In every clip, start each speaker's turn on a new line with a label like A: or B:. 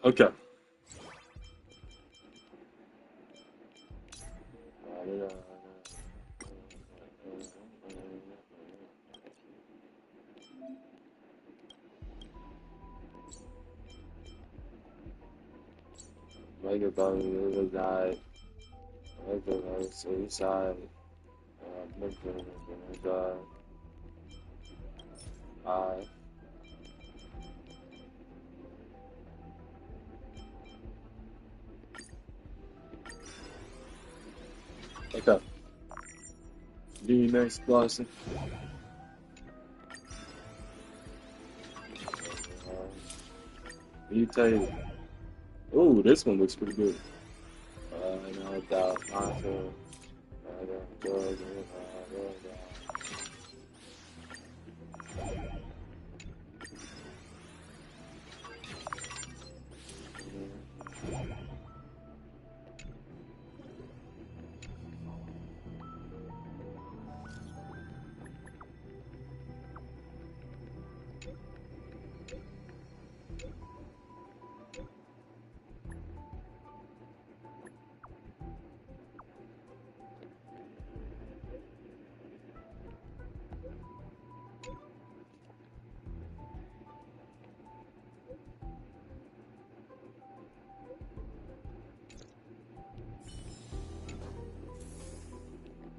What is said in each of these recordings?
A: Okay. Make it on the other side. Make it on the side. Make it on the other side. Okay. D next blossom. Mutate. Oh, this one looks pretty good. No doubt. Monster.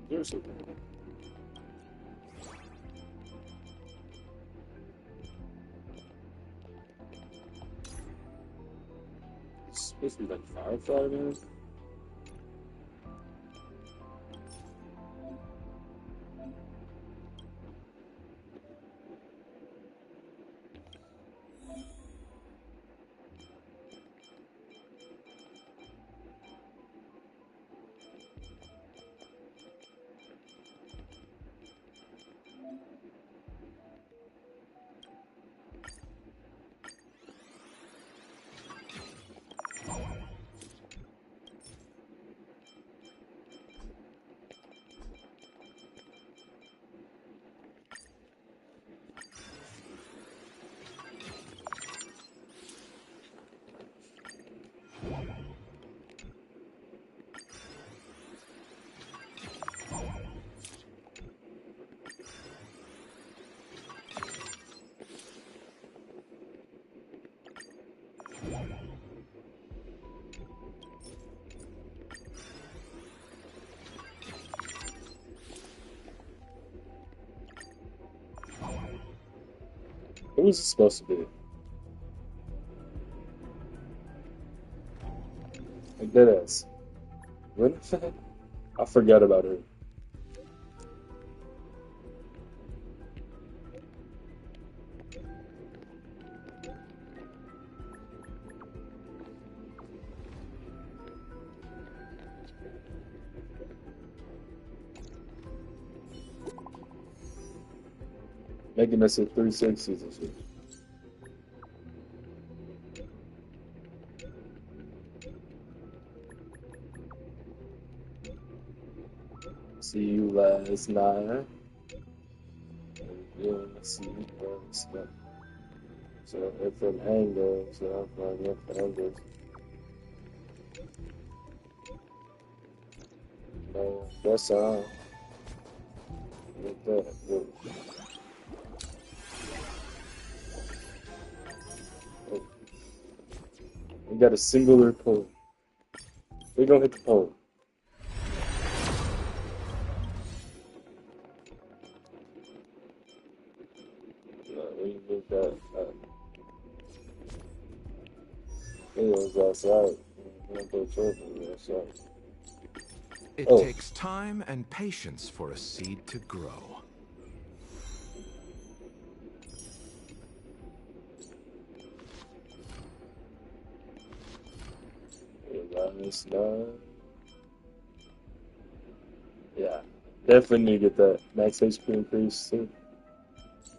A: There's something. It's supposed to be like Firefly, man. What was it supposed to be? Like that ass. What? I forgot about her. Making us at 360s and shit. See you last night. Yeah, see you last night. So if an angle, so I'm like, if angles, that's all. With that, we got a singular pole. We gonna hit the pole. We move that. It was outside. We don't go children outside.
B: It
A: Oh,
B: takes time and patience for a seed to grow.
A: last night. Yeah, definitely need to get that max HP increase too.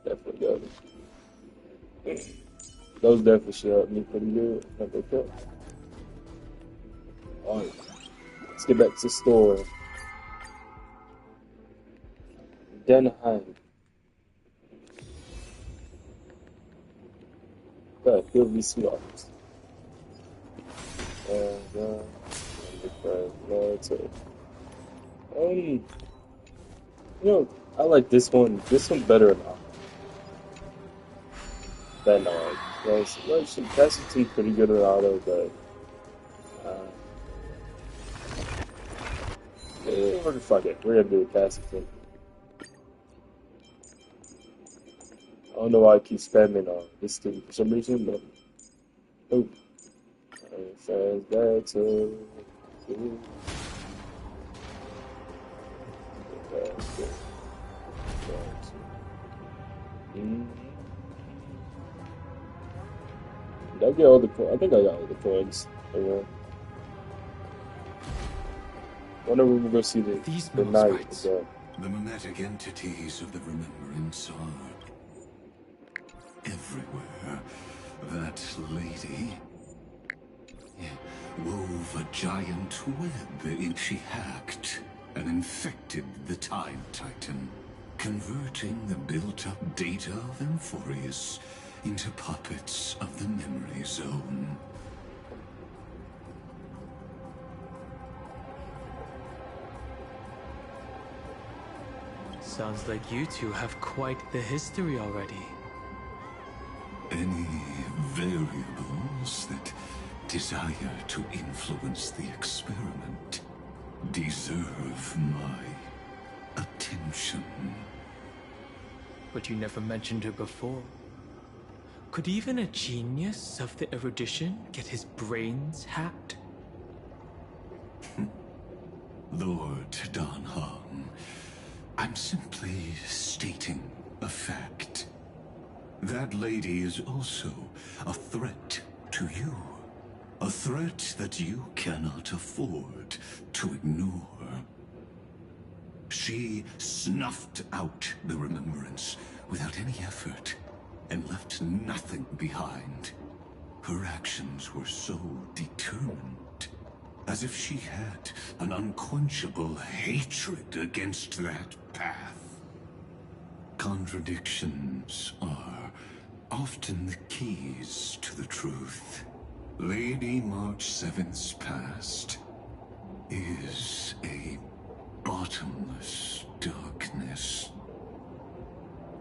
A: Definitely got it. Those definitely should help me pretty good. Okay. Alright, let's get back to the store. Denheim. He'll be smart. And so, you know, I like this one. This one's better than well, she Cassidy's pretty good at auto, but fuck it. We're gonna do Cassidy. I don't know why I keep spamming on this thing for some reason, but oh, fans back to. Did I get all the coins? I think I got all the coins. Yeah. Wonder when we're gonna see the night.
C: The mimetic entities of the Remembrance are everywhere. That lady wove a giant web in which she hacked and infected the Time Titan, converting the built-up data of Amphorius into puppets of the Memory Zone.
D: Sounds like you two have quite the history already.
C: Any variables that desire to influence the experiment deserve my attention.
D: But you never mentioned her before. Could even a genius of the erudition get his brains hacked?
C: Lord Dan Han, I'm simply stating a fact. That lady is also a threat to you. A threat that you cannot afford to ignore. She snuffed out the Remembrance without any effort and left nothing behind. Her actions were so determined, as if she had an unquenchable hatred against that path. Contradictions are often the keys to the truth. Lady March 7th's past is a bottomless darkness.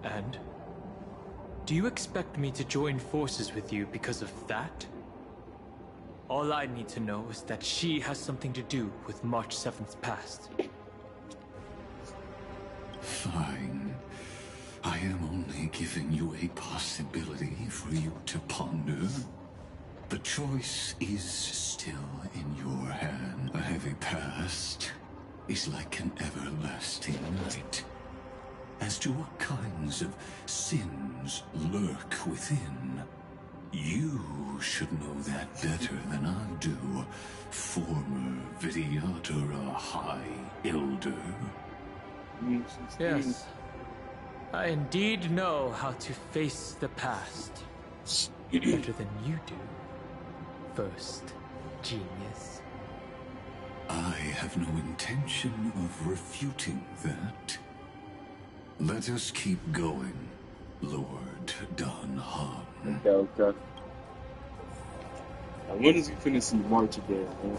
D: And? Do you expect me to join forces with you because of that? All I need to know is that she has something to do with March 7th's past.
C: Fine. I am only giving you a possibility for you to ponder. The choice is still in your hand. A heavy past is like an everlasting night. As to what kinds of sins lurk within, you should know that better than I do, former Vidyadhara High Elder.
D: Yes. I indeed know how to face the past. Better than you do. First, genius.
C: I have no intention of refuting that. Let us keep going, Lord Dan Han.
A: Okay. Now, when is he finna see March again, man?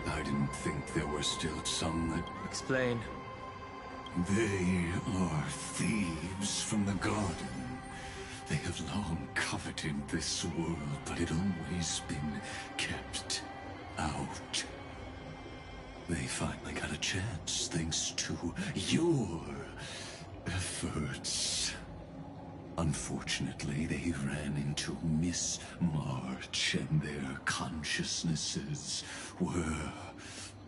C: I didn't think there were still some that...
D: Explain.
C: They are thieves from the garden. They have long coveted this world, but it always been kept out. They finally got a chance thanks to your efforts. Unfortunately, they ran into Miss March, and their consciousnesses were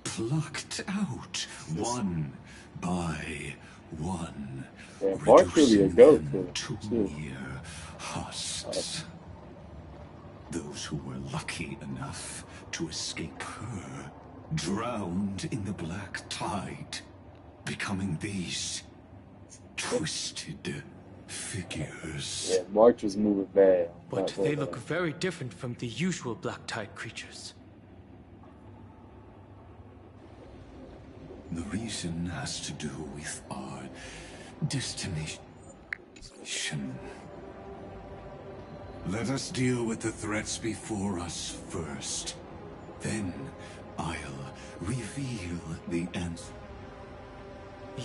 C: plucked out one by one,
A: Yeah, March really a goat,
C: to
A: too.
C: mere husks. Those who were lucky enough to escape her drowned in the black tide, becoming these twisted figures.
A: Yeah, March was moving bad.
D: But they look very different from the usual Black Tide creatures.
C: The reason has to do with our destination. Let us deal with the threats before us first. Then I'll reveal the answer.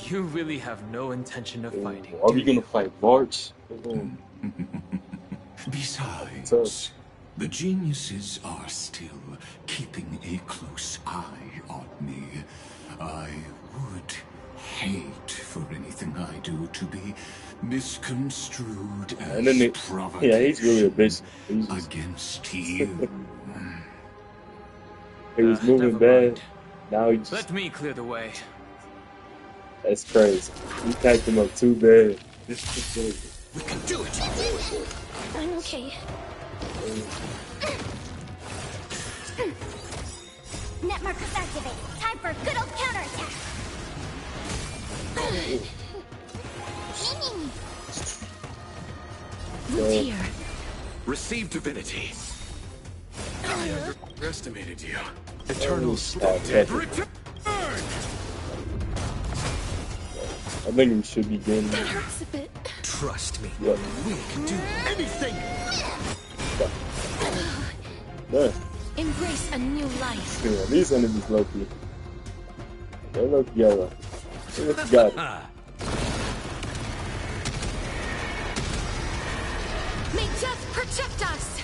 D: You really have no intention of fighting,
A: Are
D: do
A: we gonna
D: you?
A: fight March?
C: Besides, the geniuses are still keeping a close eye on me. I would hate for anything I do to be misconstrued
A: And then
C: as
A: yeah, he's really a bitch.
C: provocation against you.
A: He was moving
D: Never
A: bad.
D: mind.
A: Now he just,
D: Let me clear the way.
A: that's crazy. He packed him up too bad. This is crazy.
C: We can do it!
E: I'm okay. Net markers activate. Time for a good old counterattack. Root here.
B: Receive divinity. I underestimated you. Eternal
A: Stop
B: dead.
A: tapping.
B: Return!
A: I think we should be getting
E: That hurts a bit.
B: Trust me.
A: yeah.
B: We can do anything.
A: Yeah.
E: Embrace a new life.
A: Yeah, these enemies low-key. They look yellow. See what you got.
E: May death protect us.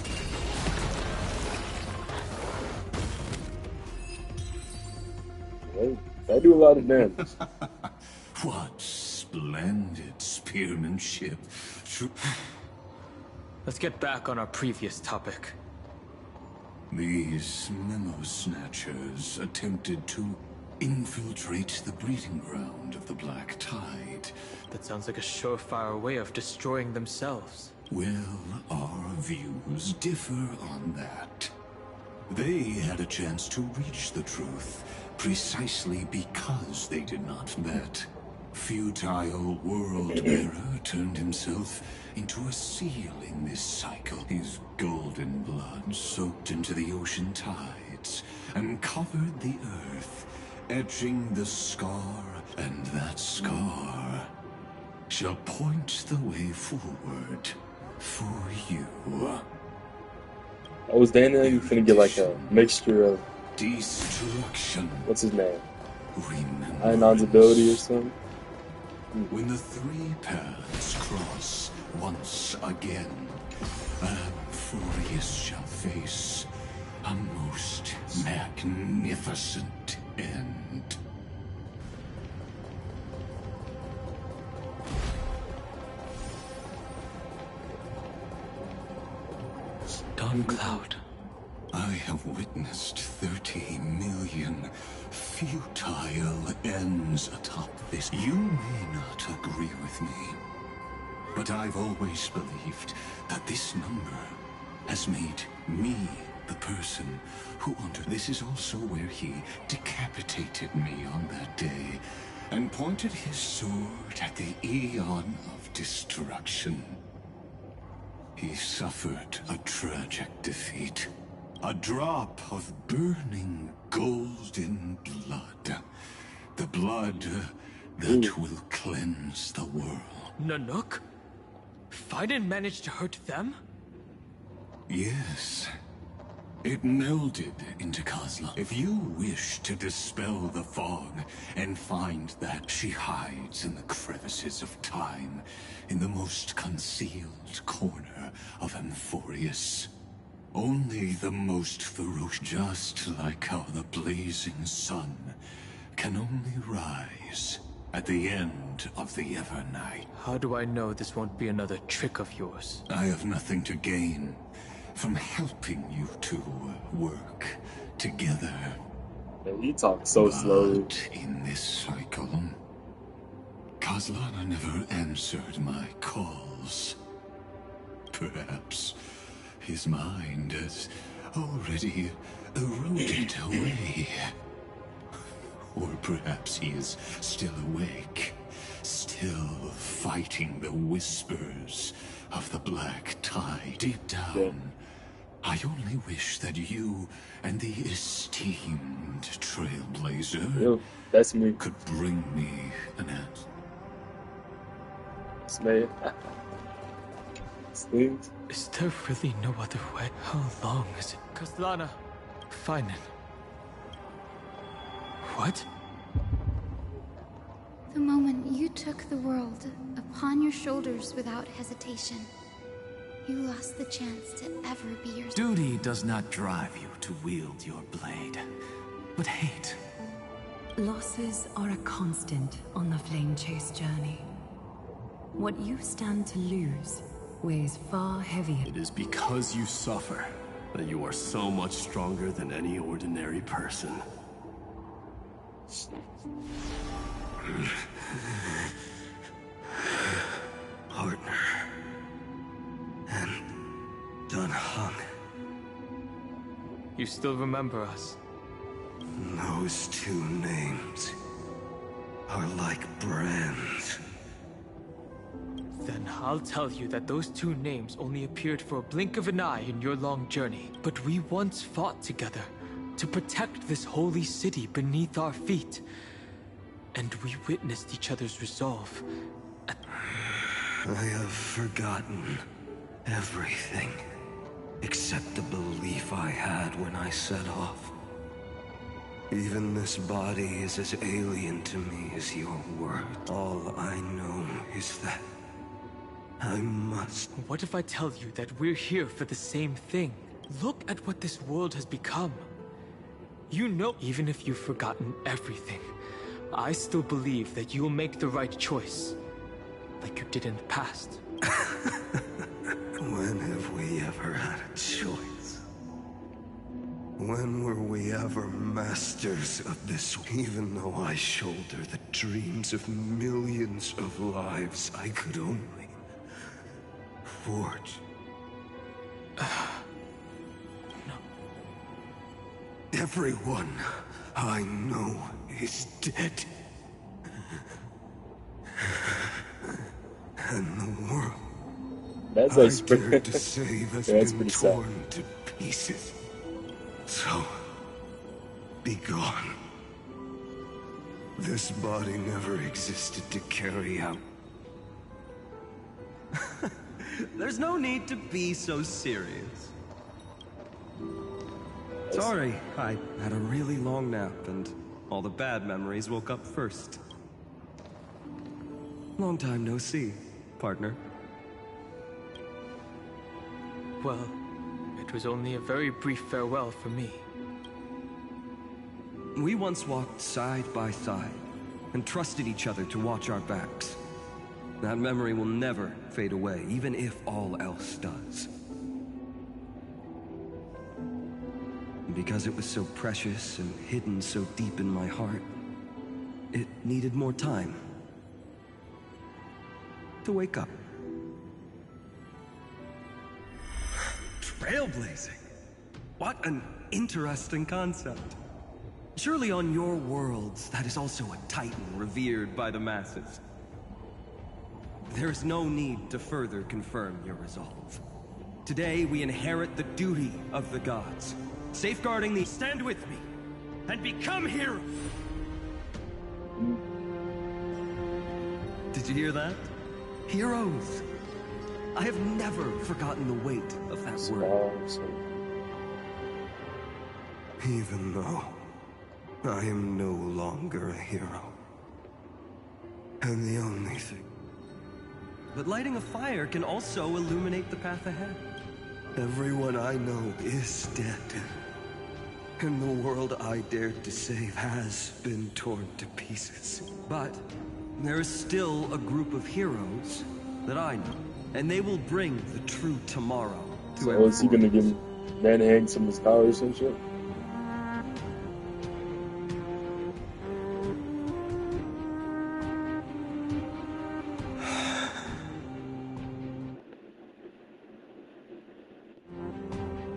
A: They do a lot of damage.
C: What splendid spearmanship.
D: Let's get back on our previous topic.
C: These memo snatchers attempted to infiltrate the breeding ground of the Black Tide.
D: That sounds like a surefire way of destroying themselves.
C: Well, our views differ on that. They had a chance to reach the truth precisely because they did not bet. Futile World-Bearer turned himself into a seal in this cycle. His golden blood soaked into the ocean tides and covered the earth, etching the scar, and that scar shall point the way forward for you.
A: I was Dana, you finna get like a mixture of,
C: Destruction.
A: what's his name?
C: Remember.
A: Ionon's ability or something?
C: When the three paths cross once again, Amphorius shall face a most magnificent end.
D: Dawn-Cloud.
C: I have witnessed 30 million futile ends atop this. You may not agree with me, but I've always believed that this number has made me the person who under. This is also where he decapitated me on that day and pointed his sword at the Aeon of Destruction. He suffered a tragic defeat. A drop of burning golden blood. The blood that will cleanse the world.
D: Nanook? Fiden managed to hurt them?
C: Yes. It melded into Kozla. If you wish to dispel the fog and find that she hides in the crevices of time, in the most concealed corner of Amphorius, only the most ferocious, just like how the blazing sun can only rise at the end of the Evernight.
D: How do I know this won't be another trick of yours?
C: I have nothing to gain from helping you two work together.
A: Man, he talks so slowly.
C: But in this cycle, Kozlana never answered my calls. Perhaps his mind has already eroded away. Or perhaps he is still awake, still fighting the whispers of the Black Tide. Deep down, I only wish that you and the esteemed Trailblazer
A: Yo, that's me.
C: could bring me an answer.
A: man. Stings.
D: Is there really no other way? How long is it? Kastlana, Finan. What?
F: The moment you took the world upon your shoulders without hesitation, you lost the chance to ever be yourself.
G: Duty does not drive you to wield your blade, but hate.
H: Losses are a constant on the Flame Chase journey. What you stand to lose weighs far heavier.
I: It is because you suffer that you are so much stronger than any ordinary person.
C: Partner. And Dan Heng.
D: You still remember us?
C: Those two names are like brands.
D: Then I'll tell you that those two names only appeared for a blink of an eye in your long journey. But we once fought together to protect this holy city beneath our feet. And we witnessed each other's resolve.
C: I have forgotten everything except the belief I had when I set off. Even this body is as alien to me as your word. All I know is that I must.
D: What if I tell you that we're here for the same thing? Look at what this world has become. You know, even if you've forgotten everything, I still believe that you'll make the right choice. Like you did in the past.
C: When have we ever had a choice? When were we ever masters of this? Even though I shoulder the dreams of millions of lives, I could only forge.
D: No.
C: Everyone I know is dead. And the world
A: That's
C: I
A: like
C: dared to save has
A: that's
C: been
A: pretty sad.
C: torn to pieces. So, be gone. This body never existed to carry out.
J: There's no need to be so serious. Sorry, I had a really long nap and all the bad memories woke up first. Long time no see, partner.
D: Well, it was only a very brief farewell for me.
J: We once walked side by side and trusted each other to watch our backs. That memory will never fade away, even if all else does. And because it was so precious and hidden so deep in my heart, it needed more time to wake up. Trailblazing. What an interesting concept. Surely on your worlds, that is also a titan revered by the masses. There is no need to further confirm your resolve. Today, we inherit the duty of the gods, safeguarding the— Stand with me, and become heroes! Did you hear that? Heroes! I have never forgotten the weight of that word.
C: Even though I am no longer a hero. And the only thing.
J: But lighting a fire can also illuminate the path ahead.
C: Everyone I know is dead. And the world I dared to save has been torn to pieces.
J: But there is still a group of heroes that I know. And they will bring the true tomorrow to
A: So
J: everyone.
A: is he gonna give Dan Heng some of his powers and shit?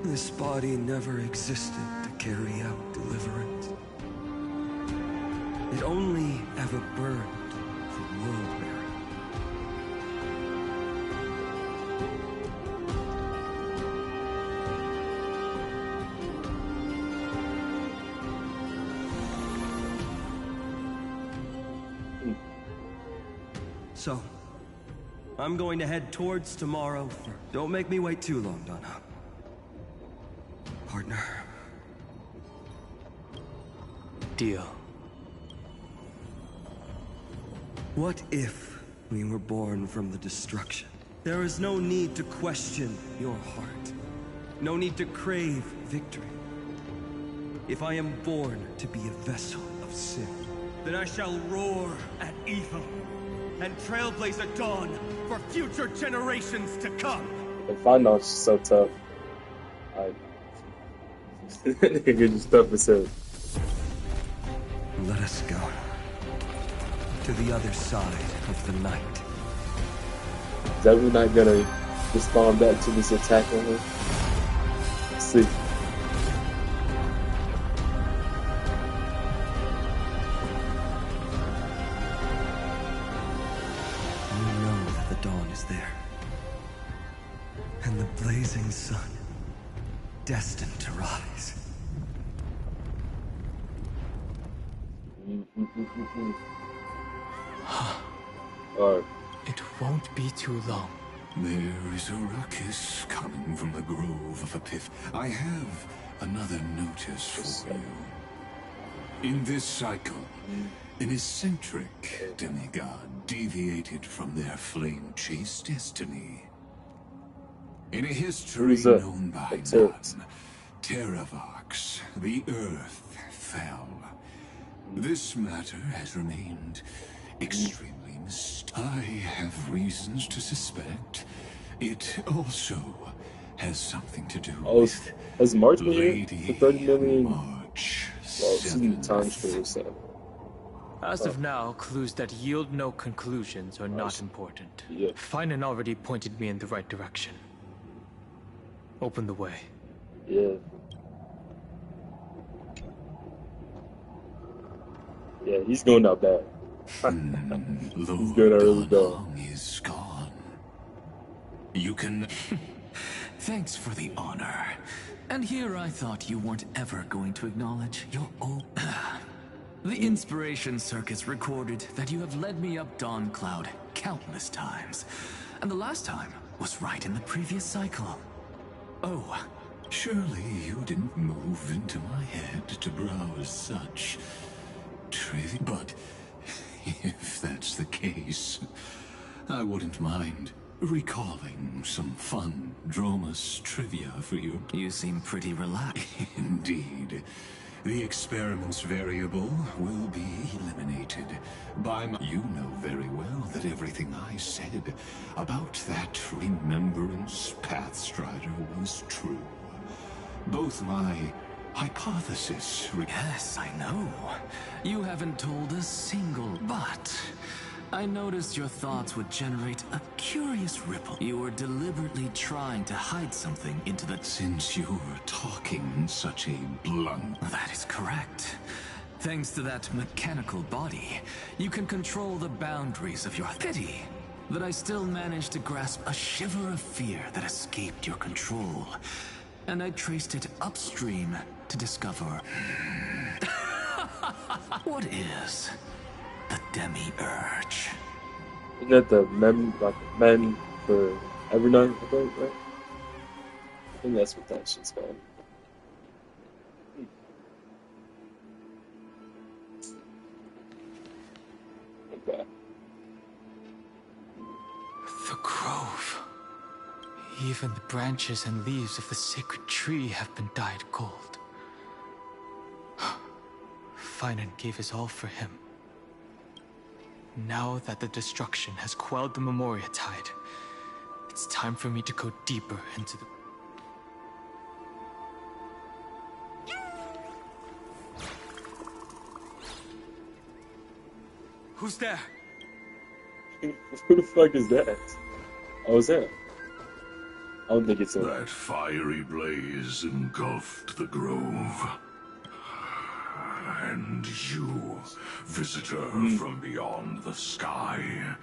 C: This body never existed to carry out deliverance.
J: It only ever burned for world-bearing. So, I'm going to head towards tomorrow. Don't make me wait too long, Donna. Partner.
D: Deal.
J: What if we were born from the destruction? There is no need to question your heart. No need to crave victory. If I am born to be a vessel of sin, then I shall roar at evil and trailblaze a dawn for future generations to come.
A: The final is so tough. Nigga just tough as hell.
J: Let us go to the other side of the night.
A: Is every night gonna respond back to this attack on him? Let's see.
J: You know that the dawn is there, and the blazing sun destined to rise.
A: Alright.
D: It won't be too long.
C: There is a ruckus coming from the Grove of Epiph. I have another notice for you. In this cycle, an eccentric demigod deviated from their flame-chase destiny. In a history known by none, Terravox, the Earth fell. This matter has remained extremely mysterious. I have reasons to suspect it also has something to do with
A: has March been here
C: Lady
A: for 30 million?
C: March.
A: Well, season times for so.
D: As of now, clues that yield no conclusions are not important.
A: Yeah.
D: Finan already pointed me in the right direction. Open the way.
A: Yeah. Yeah, he's going out bad. He's going out really bad.
C: Is gone. You can.
G: Thanks for the honor. And here I thought you weren't ever going to acknowledge your own. The Inspiration Circus recorded that you have led me up Dawn Cloud countless times. And the last time was right in the previous cycle. Oh,
C: surely you didn't move into my head to browse such trivia. But if that's the case, I wouldn't mind recalling some fun Dromus trivia for you.
G: You seem pretty relaxed.
C: Indeed. The experiment's variable will be eliminated by my... You know very well that everything I said about that Remembrance Pathstrider was true. Both my hypothesis...
G: Yes, I know. You haven't told a single... But I noticed your thoughts would generate a curious ripple. You were deliberately trying to hide something into the...
C: Since you're talking in such a blunt...
G: That is correct. Thanks to that mechanical body, you can control the boundaries of your... Pity that I still managed to grasp a shiver of fear that escaped your control. And I traced it upstream to discover... What is the Demi-Urge?
A: Isn't that the men for every night, I think, right? I think that's what that shit's called. Okay.
D: The grove. Even the branches and leaves of the sacred tree have been dyed gold. Finan gave his all for him. Now that the destruction has quelled the Memoria Tide, it's time for me to go deeper into the... Who's there?
A: Who the fuck is that? Oh, is that? I don't think it's a...
K: That fiery blaze engulfed the grove. And you, visitor from beyond the sky,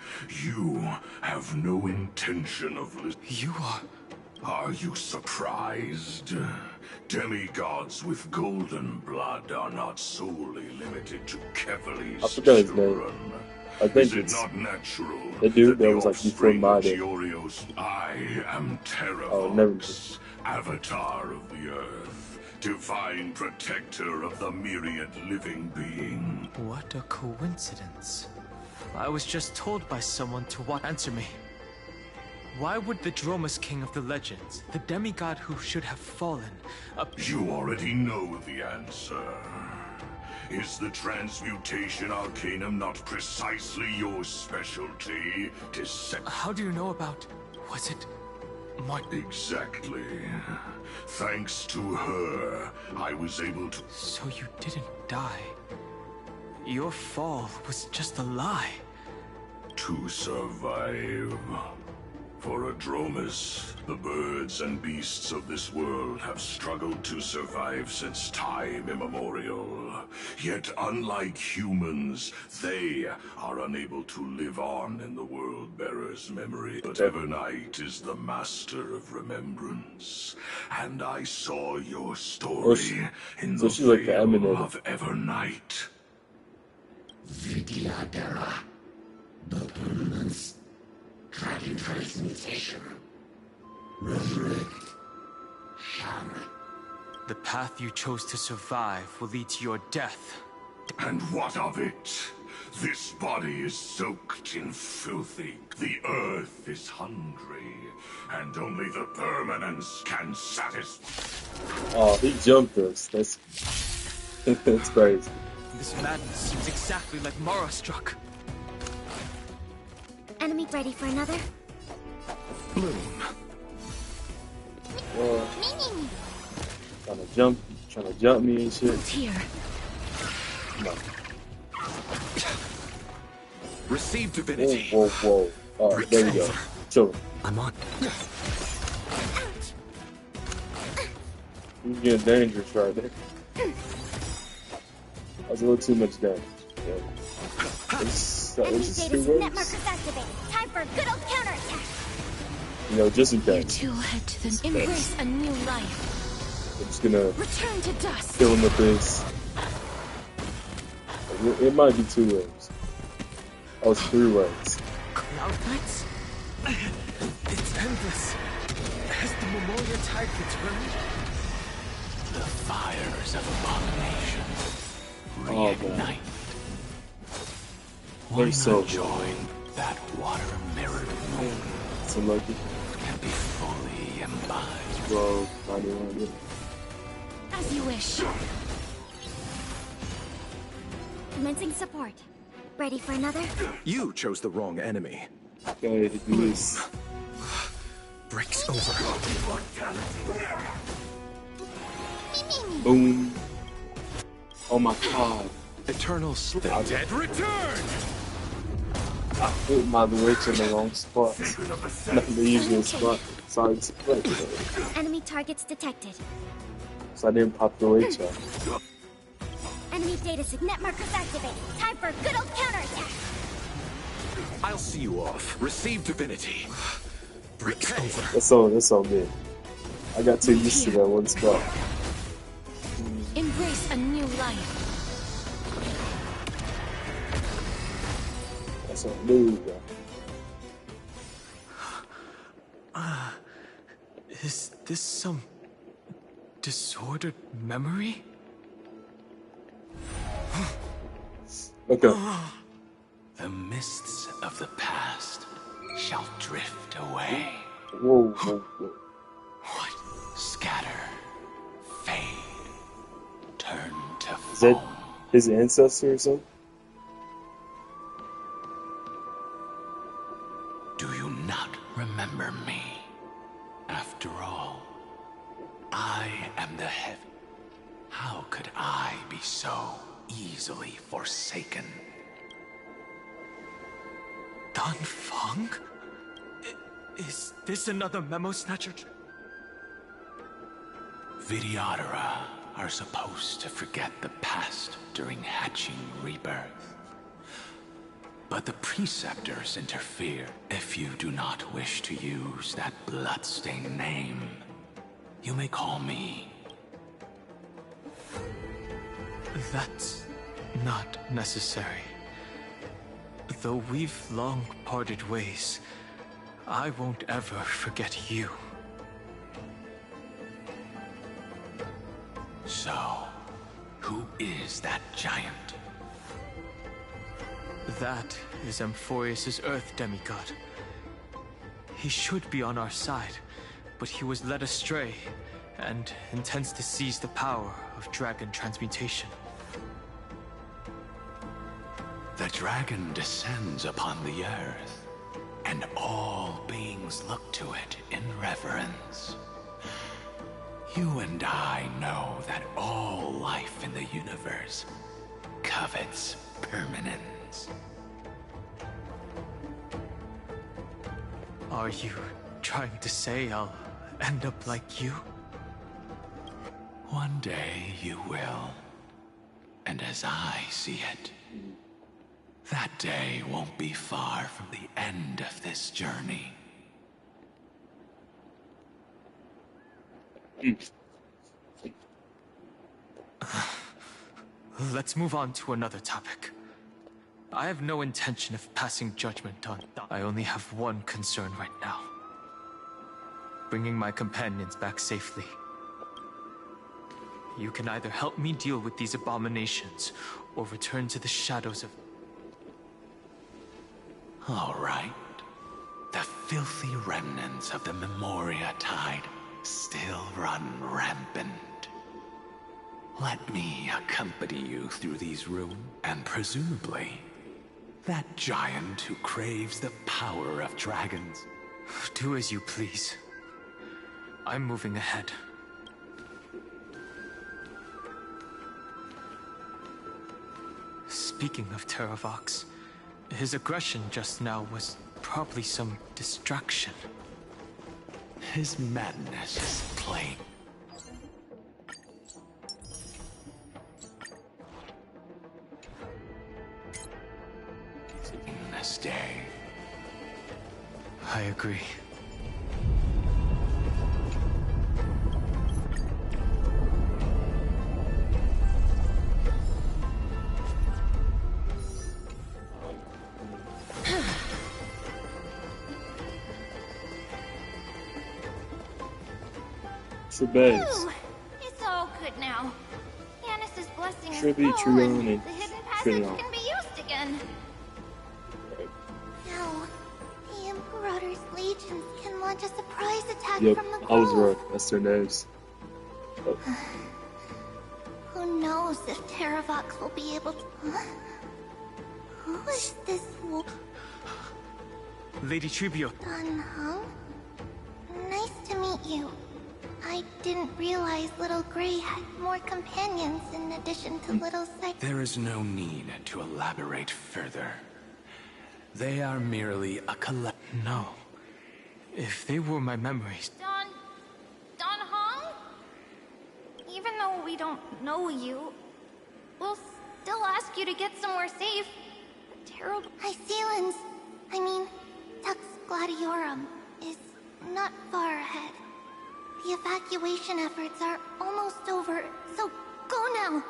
K: you have no intention of listening.
D: You are...
K: Are you surprised? Demigods with golden blood are not solely limited to Kevali's
A: I forgot his name.
K: children.
A: I think
K: Is it
A: it's
K: not natural
A: the dude
K: that
A: that was like before
K: offspring
A: my
K: of
A: day.
K: Georios, I am
A: Oh, never.
K: Terravox, Avatar of the Earth, divine protector of the myriad living being.
D: What a coincidence. I was just told by someone to what answer me. Why would the Dromus King of the Legends, the demigod who should have fallen,
K: You already know the answer. Is the Transmutation Arcanum not precisely your specialty?
D: How do you know about... was it...
K: Exactly. Thanks to her, I was able to...
D: So you didn't die. Your fall was just a lie.
K: To survive. For a Dromus, the birds and beasts of this world have struggled to survive since time immemorial. Yet unlike humans, they are unable to live on in the World-Bearer's memory. But Evernight is the master of remembrance. And I saw your story in the
A: she's like the
K: veil
A: Eminem.
K: of Evernight.
C: Vidyadhara, the permanence, dragon transmutation, resurrect, shaman.
D: The path you chose to survive will lead to your death.
K: And what of it? This body is soaked in filthy. The earth is hungry. And only the permanence can satisfy.
A: Oh, he jumped us. That's that's crazy.
D: This madness seems exactly like Mara struck.
E: Enemy ready for another?
I: Bloom.
A: Trying to jump me and shit.
E: Here.
A: Come on.
B: Receive divinity.
A: Whoa, whoa, whoa. Alright, there we go. Chill.
I: I'm on.
A: He's getting dangerous right there. That's a little too much damage. Yeah.
E: Enemy
A: It's just
E: data
A: two
E: net
A: waves.
E: markers activated. Time for a good old counterattack.
A: You know, just in
E: You
A: case.
E: two head to the embrace a new life.
A: I'm just gonna
E: Return to dust.
A: kill him with this. It might be 2 waves. Oh, it's 3 waves.
D: Cloud Knights? It's endless. Has the Memoria tide returned?
G: The fires of abomination
A: Oh,
G: reignite.
A: man.
G: Why
A: They're
G: not
A: so
G: join that water-mirrored moon
A: So lucky.
G: and be fully embodied?
A: Bro, 91.
E: As you wish. Commencing support. Ready for another?
B: You chose the wrong enemy.
A: Okay, to do this.
B: Breaks over.
A: Boom. Oh my god.
B: Eternal sleep.
A: I
B: Dead return!
A: put my witch in the wrong spot. Not the usual spot. Sorry to play.
E: Enemy targets detected.
A: So I didn't pop the witch up.
E: Enemy data net markers activated. Time for a good old counterattack.
B: I'll see you off. Receive divinity. Breaks over.
A: That's all good. I got too used to that one spot.
E: Embrace a new life.
A: That's all new, bro.
D: Is this some disordered memory?
A: Okay.
G: The mists of the past shall drift away.
A: Whoa, whoa, whoa.
G: What? Scatter, fade, turn to
A: Is that
G: foam.
A: his ancestor or something?
G: Do you not remember me? After all, I am the heaven. How could I be so easily forsaken?
D: Dan Feng? Is this another memo snatcher?
G: Vidyadhara are supposed to forget the past during hatching rebirth. But the preceptors interfere. If you do not wish to use that bloodstained name, you may call me.
D: That's not necessary. Though we've long parted ways, I won't ever forget you.
B: So, who is that giant?
D: That is Amphorius' Earth demigod. He should be on our side, but he was led astray and intends to seize the power of dragon transmutation.
B: The dragon descends upon the earth, and all beings look to it in reverence. You and I know that all life in the universe covets permanence.
D: Are you trying to say I'll end up like you?
B: One day you will. And as I see it, that day won't be far from the end of this journey.
D: Let's move on to another topic. I have no intention of passing judgment on. I only have one concern right now. Bringing my companions back safely. You can either help me deal with these abominations, or return to the shadows of...
B: All right. The filthy remnants of the Memoria Tide still run rampant. Let me accompany you through these ruins, and presumably, that giant who craves the power of dragons.
D: Do as you please. I'm moving ahead. Speaking of Terravox, his aggression just now was probably some distraction.
B: His madness is plain. This day.
D: I agree.
A: Trebes.
E: Ooh, it's all good now. Yanis's blessing is
A: Trebi,
E: full,
A: Trion,
E: and
A: and
E: the hidden passage
A: Trion.
E: can be used again. Now, the Imperator's legions can launch a surprise attack
A: Yep,
E: from the grove.
A: I was right. That's their names. Oh.
E: Who knows if Terravox will be able to... Huh? Who is this wolf?
D: Lady Tribio.
E: Dan Heng? Nice to meet you. I didn't realize Little Gray had more companions in addition to Little Sec.
B: There is no need to elaborate further. They are merely a collect.
D: No. If they were my memories...
E: Dan Heng? Even though we don't know you, we'll still ask you to get somewhere safe. Terrible... Icelands, I mean, Tux Gladiorum is not far ahead. The evacuation efforts are almost over, so go now!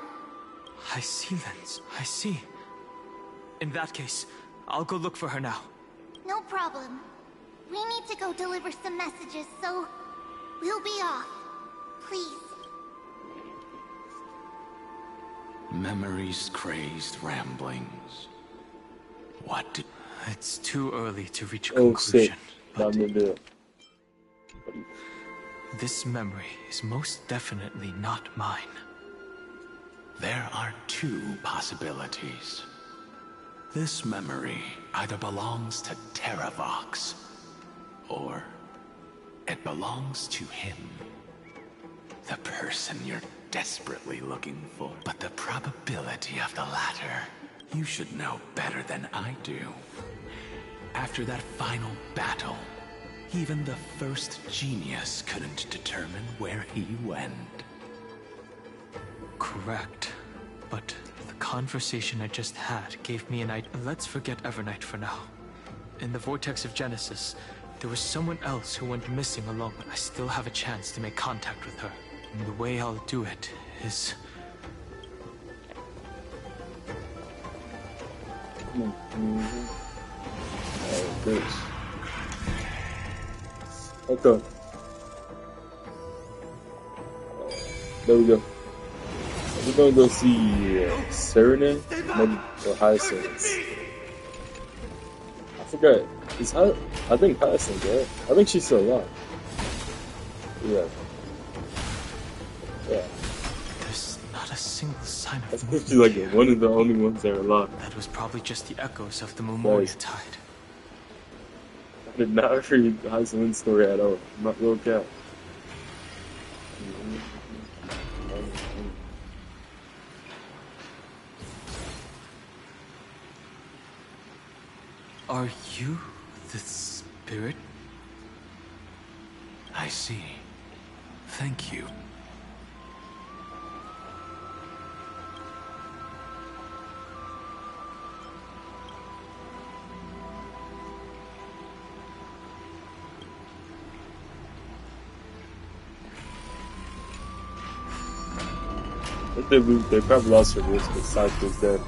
D: Icelands, I see. In that case, I'll go look for her now.
E: No problem. We need to go deliver some messages, so we'll be off. Please.
B: Memories crazed ramblings. What did...
D: It's too early to reach a
A: Oh,
D: conclusion.
A: sick. Not gonna do it.
D: This memory is most definitely not mine.
B: There are two possibilities. This memory either belongs to Terravox, or it belongs to him. The person you're desperately looking for. But the probability of the latter, you should know better than I do. After that final battle, even the first genius couldn't determine where he went.
D: Correct. But the conversation I just had gave me an idea. Let's forget Evernight for now. In the Vortex of Genesis, there was someone else who went missing along, but I still have a chance to make contact with her. And the way I'll do it is...
A: This. Okay. There we go. We're gonna go see Serena, maybe or Hyacinth. I forgot. I think Hyacinth, right? I think she's still alive. Yeah. Yeah.
D: There's not a single sign of
A: I think
D: movement
A: she's like
D: here.
A: one of the only ones that are alive.
D: That was probably just the echoes of the Memoria
A: Nice.
D: tide.
A: I did not read Hyacinth's story at all. Not real cat.
D: Are you the spirit?
B: I see. Thank you.
A: If they probably lost her voice because Cypher's dead.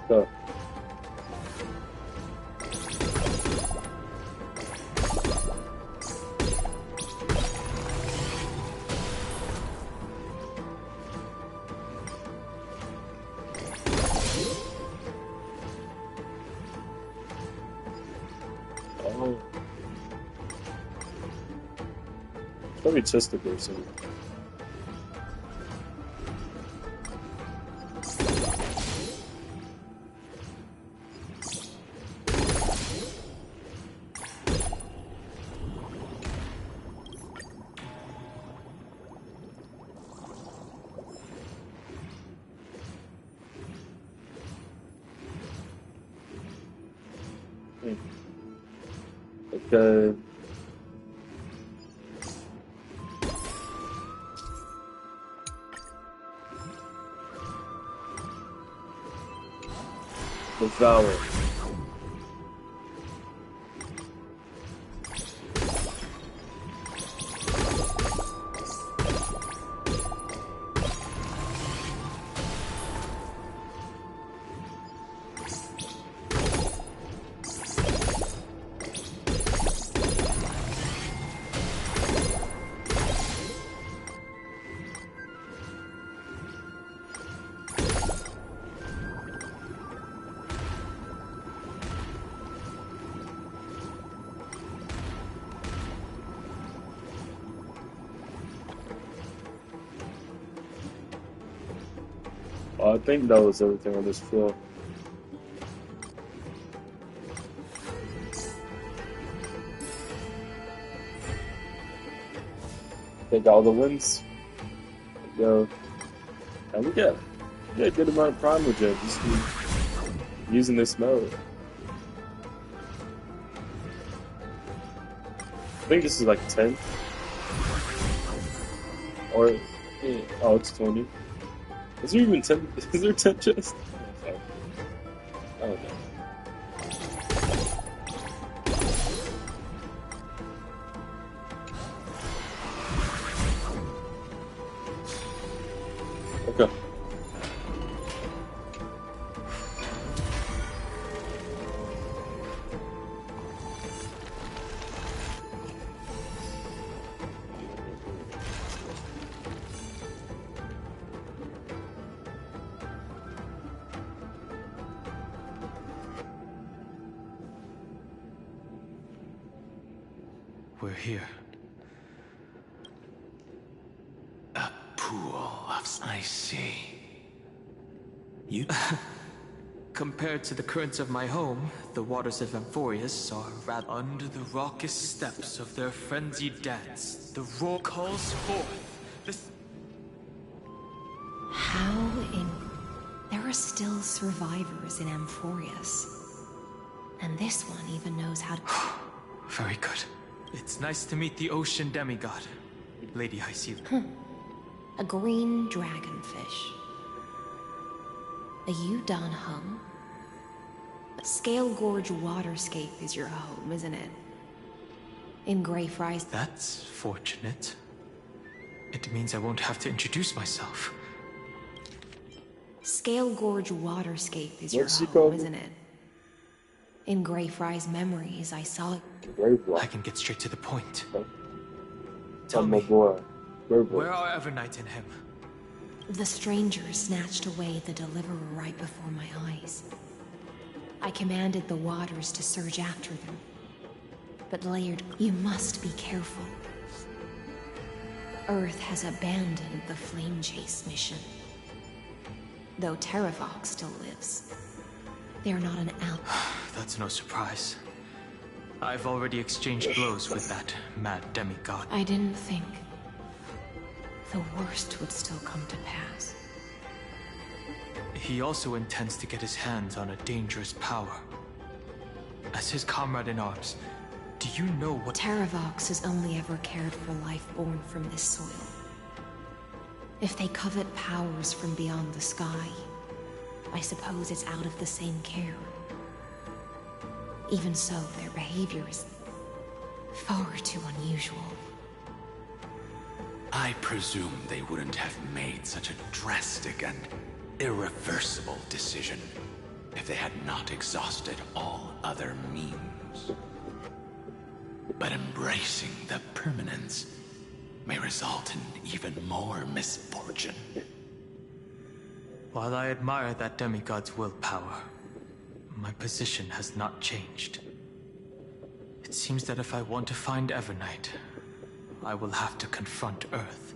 A: So. Oh. It's probably just a person. Okay. Devour. I think that was everything on this floor. Take all the wins. Go. And we get a good amount of Primogen just using this mode. I think this is like 10. Or, oh, it's 20. Is there even 10? Is there 10 chests? I don't know. Okay.
D: we're here.
B: A pool of... I see. You...
D: Compared to the currents of my home, the waters of Amphorius are rather... Under the raucous steps of their frenzied dance, the roar calls forth.
H: How in... There are still survivors in Amphorius. And this one even knows how to...
D: Very good. It's nice to meet the ocean demigod, Lady Hyceal.
H: A green dragonfish. A you Dan Heng? Scale Gorge Waterscape is your home, isn't it? In Greyfry's...
D: That's fortunate. It means I won't have to introduce myself.
H: Scale Gorge Waterscape is
A: What's
H: your
A: it
H: home,
A: called?
H: isn't it? In Greyfry's memories, I saw it.
D: I can get straight to the point.
A: Oh,
D: Tell
A: my
D: me,
A: boy.
D: where are Evernight and him?
H: The stranger snatched away the deliverer right before my eyes. I commanded the waters to surge after them. But Laird, you must be careful. Earth has abandoned the Flame Chase mission. Though Terravox still lives. They're not an ally.
D: That's no surprise. I've already exchanged blows with that mad demigod.
H: I didn't think the worst would still come to pass.
D: He also intends to get his hands on a dangerous power. As his comrade in arms, do you know what...
H: Terravox has only ever cared for life born from this soil. If they covet powers from beyond the sky, I suppose it's out of the same care. Even so, their behavior is far too unusual.
B: I presume they wouldn't have made such a drastic and irreversible decision if they had not exhausted all other means. But embracing the permanence may result in even more misfortune.
D: While I admire that demigod's willpower, my position has not changed. It seems that if I want to find Evernight, I will have to confront Earth.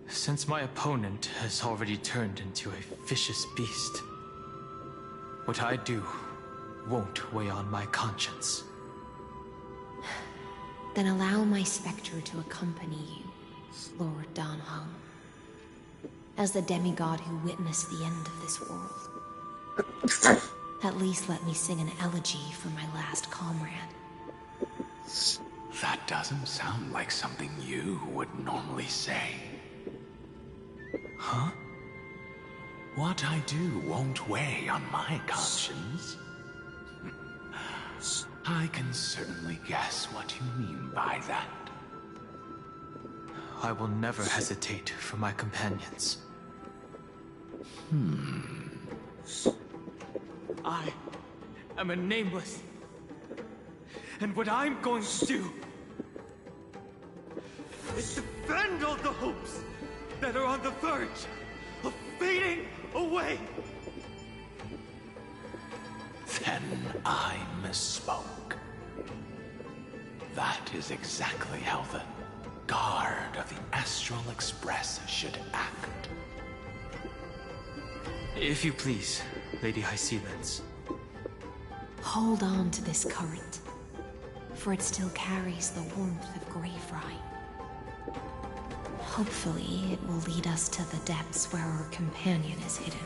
D: Since my opponent has already turned into a vicious beast, what I do won't weigh on my conscience.
H: Then allow my specter to accompany you, Lord Dan Heng. As the demigod who witnessed the end of this world. At least let me sing an elegy for my last comrade.
B: That doesn't sound like something you would normally say. Huh? What I do won't weigh on my conscience. I can certainly guess what you mean by that.
D: I will never hesitate for my companions. I am a nameless. And what I'm going to do is defend all the hopes that are on the verge of fading away.
B: Then I misspoke. That is exactly how the guard of the Astral Express should act.
D: If you please, Lady Hycealens.
H: Hold on to this current, for it still carries the warmth of Greyfry. Hopefully, it will lead us to the depths where our companion is hidden.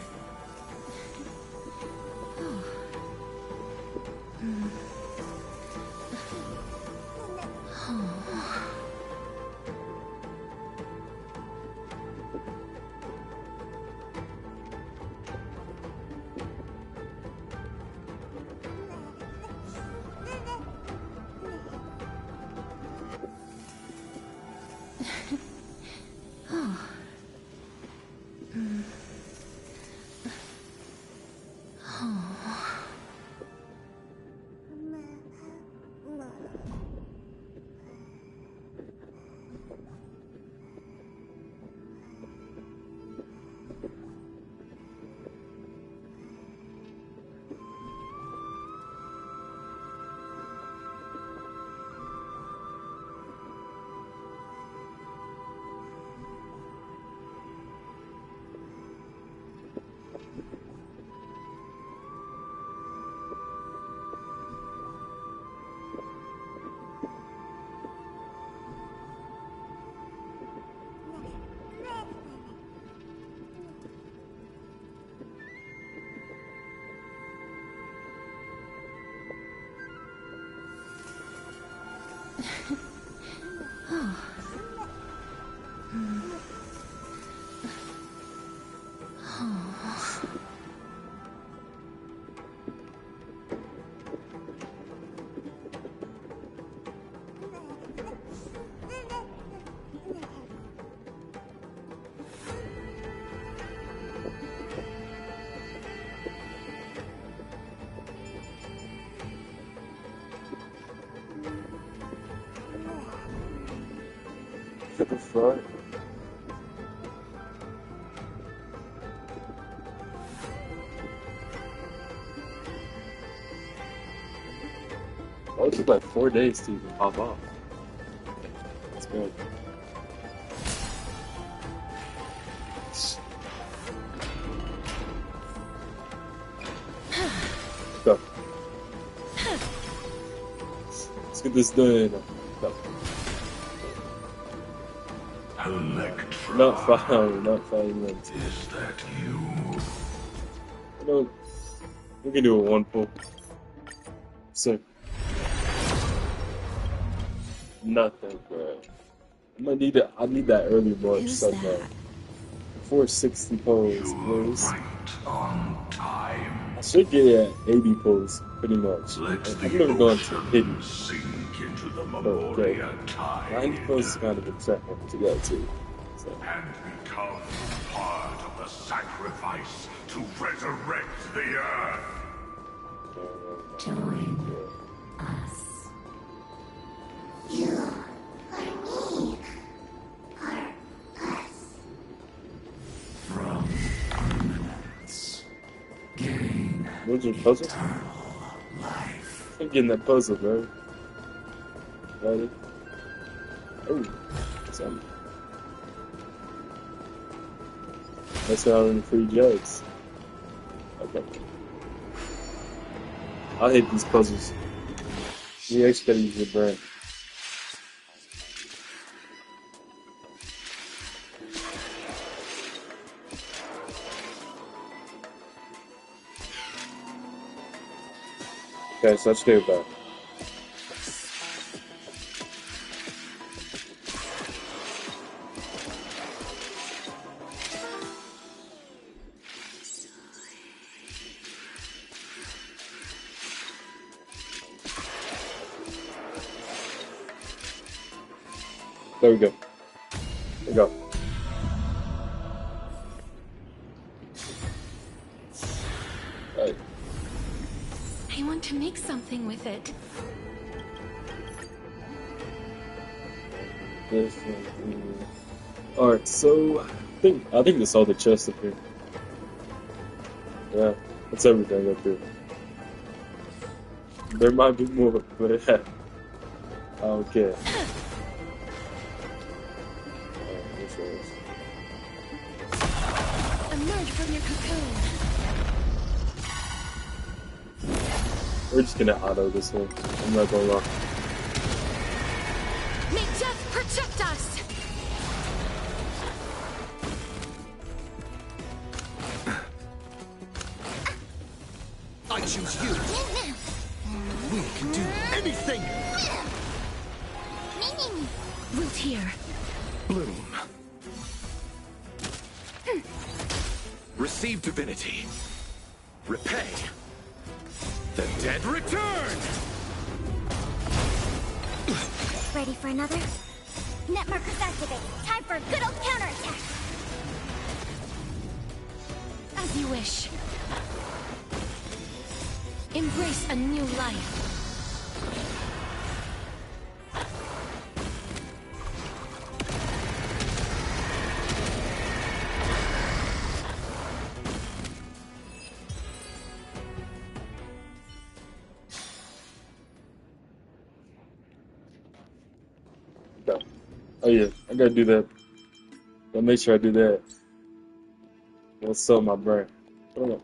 A: What the fuck? Oh, it took like 4 days to even pop off. That's good. Go. Let's get this done. Go.
K: Electra.
A: Not 5 minutes.
K: Is that you?
A: You know, we can do a 1 pull. Sick. Nothing, bro. I need that early March so bad. 460 pulls, please.
K: Right on time.
A: I should get it at 80 pulls, pretty much. I've never gone to pity.
K: Sink into the
A: Okay.
K: Memoria tide.
A: 90 pulls is kind of exciting to get to. So.
K: And become part of the sacrifice to resurrect the earth.
E: Join us. You are me. Are us.
C: From permanence, gain
A: What's your puzzle?
C: eternal life.
A: I'm getting that puzzle, bro. Ready? Oh, something. That's how I'm free jugs. Okay. I hate these puzzles. You actually gotta use your brain. Okay, so let's do it back. There we go. There we go. Right.
F: I want to make something with it.
A: Alright, so I think that's all the chests up here. Yeah, that's everything up here. There might be more, but yeah. Okay.
F: Emerge from your cocoon.
A: We're just gonna auto this one. I'm not gonna lie.
F: May death protect us.
J: I choose you. We can do anything.
F: Root here.
B: Bloom. Receive divinity. Repay. The dead return!
E: Ready for another? Net markers activate. Time for a good old counterattack.
F: As you wish. Embrace a new life.
A: Oh yeah, I gotta do that. Gotta make sure I do that. What's up, my brain? Hold on.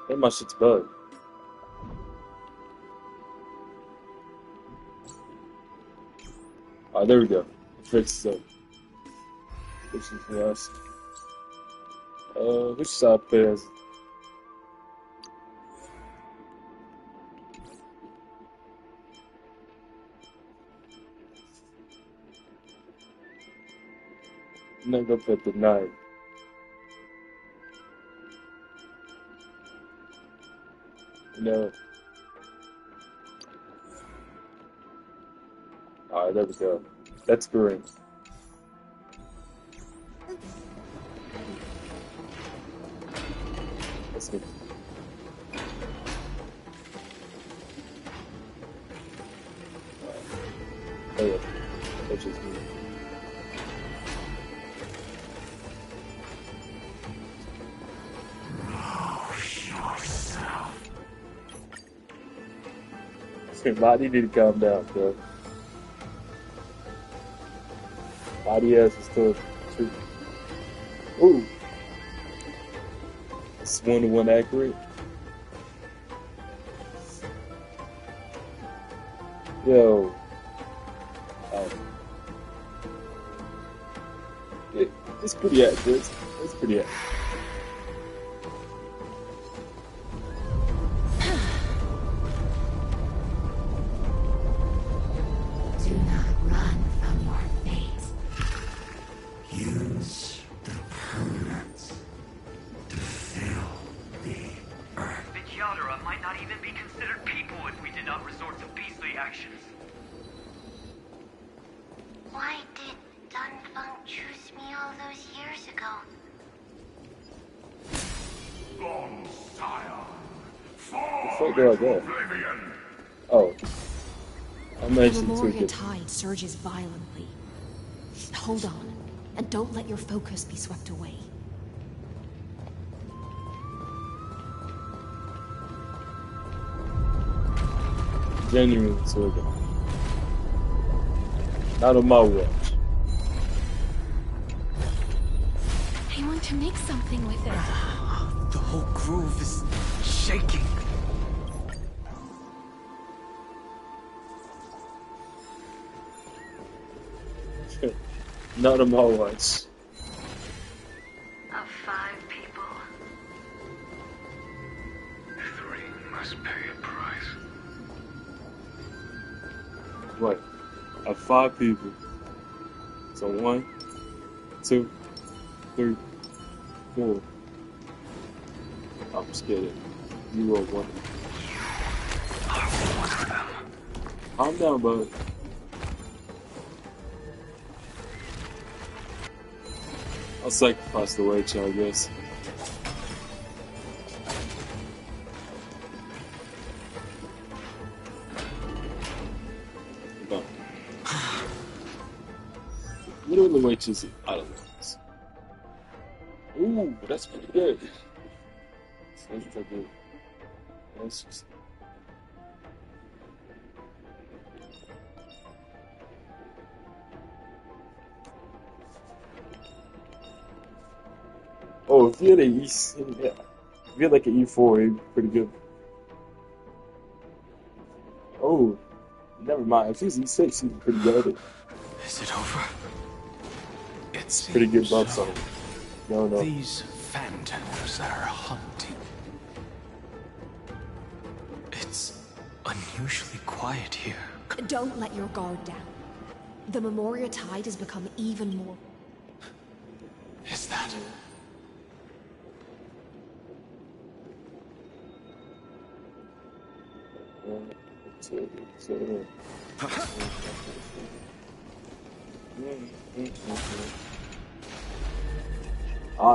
A: I think my shit's bugged. Alright, there we go. Fix it. This is the last. Which side players? I'm not gonna put the knife. No. Alright, there we go. That's green. Let's go. Oh yeah, that's just me. Lottie need to calm down, bro. Lottie ass is still too. Ooh. It's 1-to-1 accurate. Yo. It's pretty accurate. It's pretty accurate. Oh.
H: The Memoria tide surges violently. Hold on, and don't let your focus be swept away.
A: Genuine Sorga. Not on my watch.
F: I want to make something with it.
D: The whole grove is shaking.
A: Not on my watch.
L: Of 5 people, 3 must pay a price.
A: What? Of 5 people. So 1, 2, 3, 4. I'm scared. You are one.
L: I'm one of them.
A: Calm down, bud. I'll sacrifice the Rachel, I guess. No. What are the Rachels? I don't know. Ooh, that's pretty good. That's pretty good. That's just... Oh, if you had an yeah. If you had like an E4, it'd be pretty good. Oh, never mind. If he's E6, he's pretty good.
D: Is it over?
A: It's pretty good buffs on him. No.
B: These phantoms are hunting.
D: It's unusually quiet here.
H: Don't let your guard down. The Memoria tide has become even more...
B: Is that...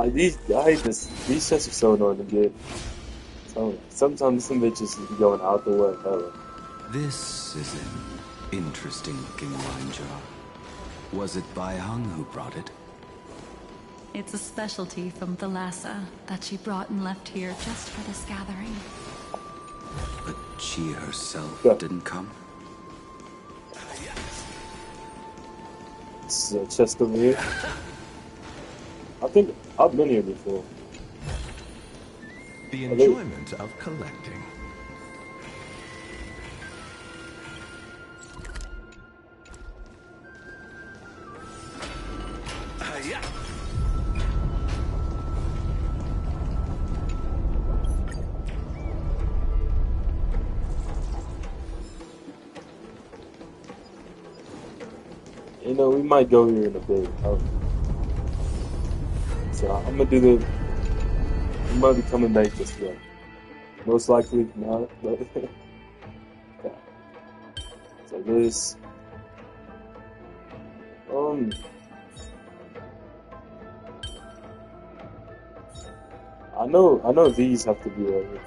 A: These chests are so annoying to get. Sometimes some bitches be going out the way.
M: This is an interesting looking wine jar. Was it Baihang who brought it?
N: It's a specialty from Thalassa that she brought and left here just for this gathering.
M: But she herself didn't come?
A: This is a chest over here. I think I've been here before.
O: The enjoyment of collecting.
A: You know, we might go here in a bit. So I'm gonna do the. I'm gonna be coming back this way. Most likely not, but okay. So this. I know these have to be right here.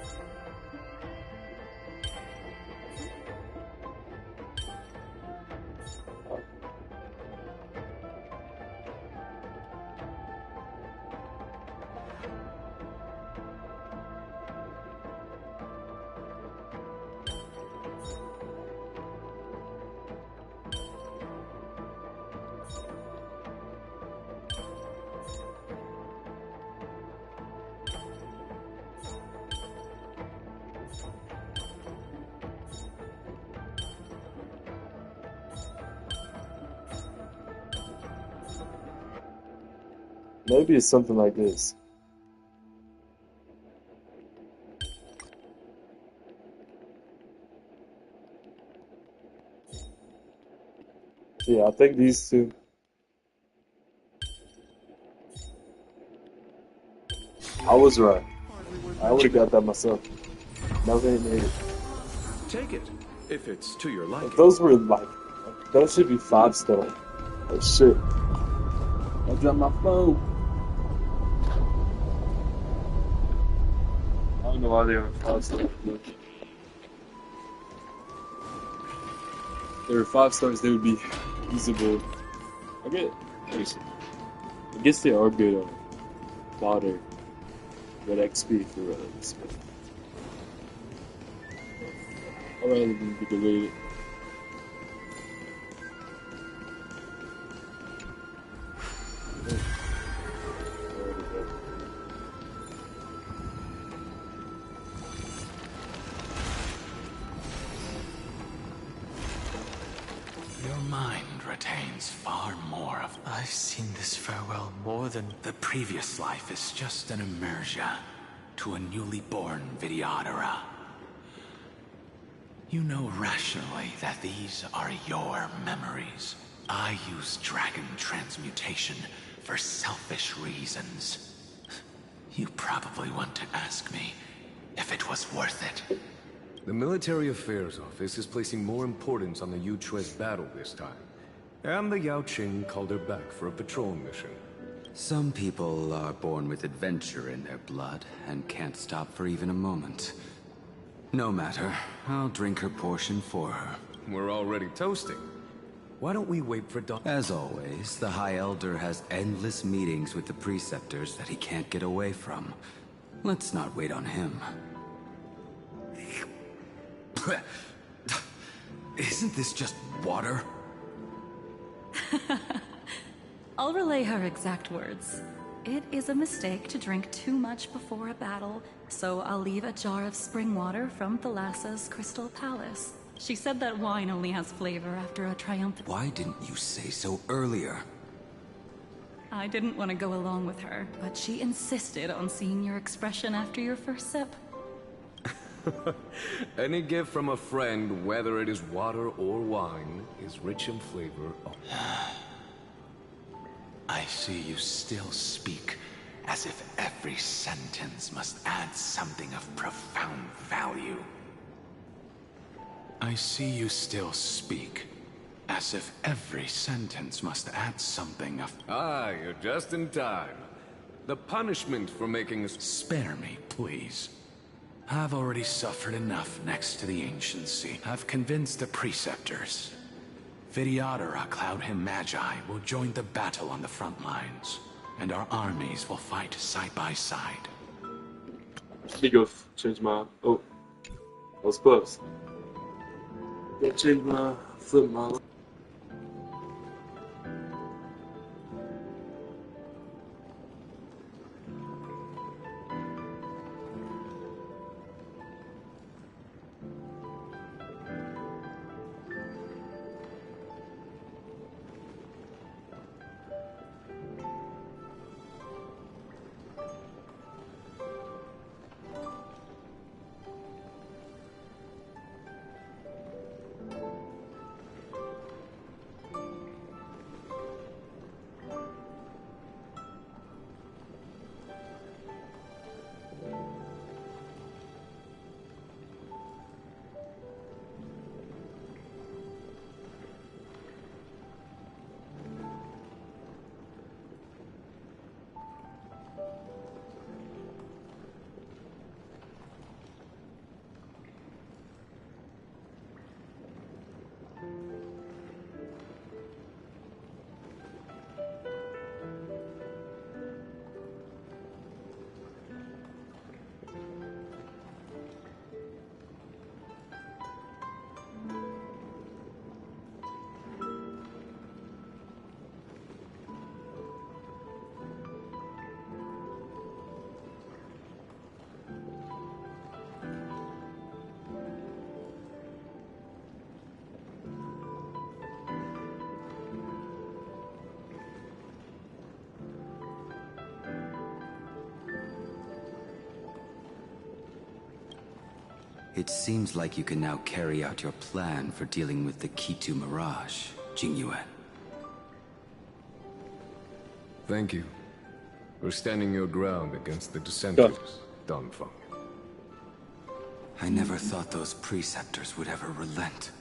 A: Maybe it's something like this. Yeah, I think these two. I was right. I would have got that myself. Never ain't made it.
I: Take it, if it's to your liking.
A: If those were like, those should be 5-star. Oh shit. I dropped my phone. I don't know why they were 5-star. If they were 5 stars, they would be usable. I guess they are good on water. Red XP for relics. I'd rather than be deleted.
B: Your mind retains far more of.
D: I've seen this farewell more than...
B: The previous life is just an immersia to a newly born Vidyadhara. You know rationally that these are your memories. I use dragon transmutation for selfish reasons. You probably want to ask me if it was worth it.
P: The Military Affairs Office is placing more importance on the Yuchue's battle this time. And the Yaoqing called her back for a patrol mission.
M: Some people are born with adventure in their blood and can't stop for even a moment. No matter, I'll drink her portion for her.
P: We're already toasting. Why don't we wait for Dawn?
M: As always, the High Elder has endless meetings with the Preceptors that he can't get away from. Let's not wait on him.
G: Isn't this just water?
N: I'll relay her exact words. It is a mistake to drink too much before a battle, so I'll leave a jar of spring water from Thalassa's Crystal Palace. She said that wine only has flavor after a triumphant...
M: Why didn't you say so earlier?
N: I didn't want to go along with her, but she insisted on seeing your expression after your first sip.
P: Any gift from a friend, whether it is water or wine, is rich in flavor.
B: I see you still speak as if every sentence must add something of profound value. I see you still speak as if every sentence must add something of...
P: Ah, you're just in time. The punishment for making us...
B: Spare me, please. I've already suffered enough next to the Anciency. I've convinced the Preceptors. Vidyadhara Cloudhim Magi will join the battle on the front lines, and our armies will fight side by side.
A: Let me go change my... Oh. I was close. Go change my... Flip my...
M: It seems like you can now carry out your plan for dealing with the Kitu Mirage, Jingyuan.
P: Thank you for standing your ground against the dissenters, Danfeng.
M: I never thought those preceptors would ever relent.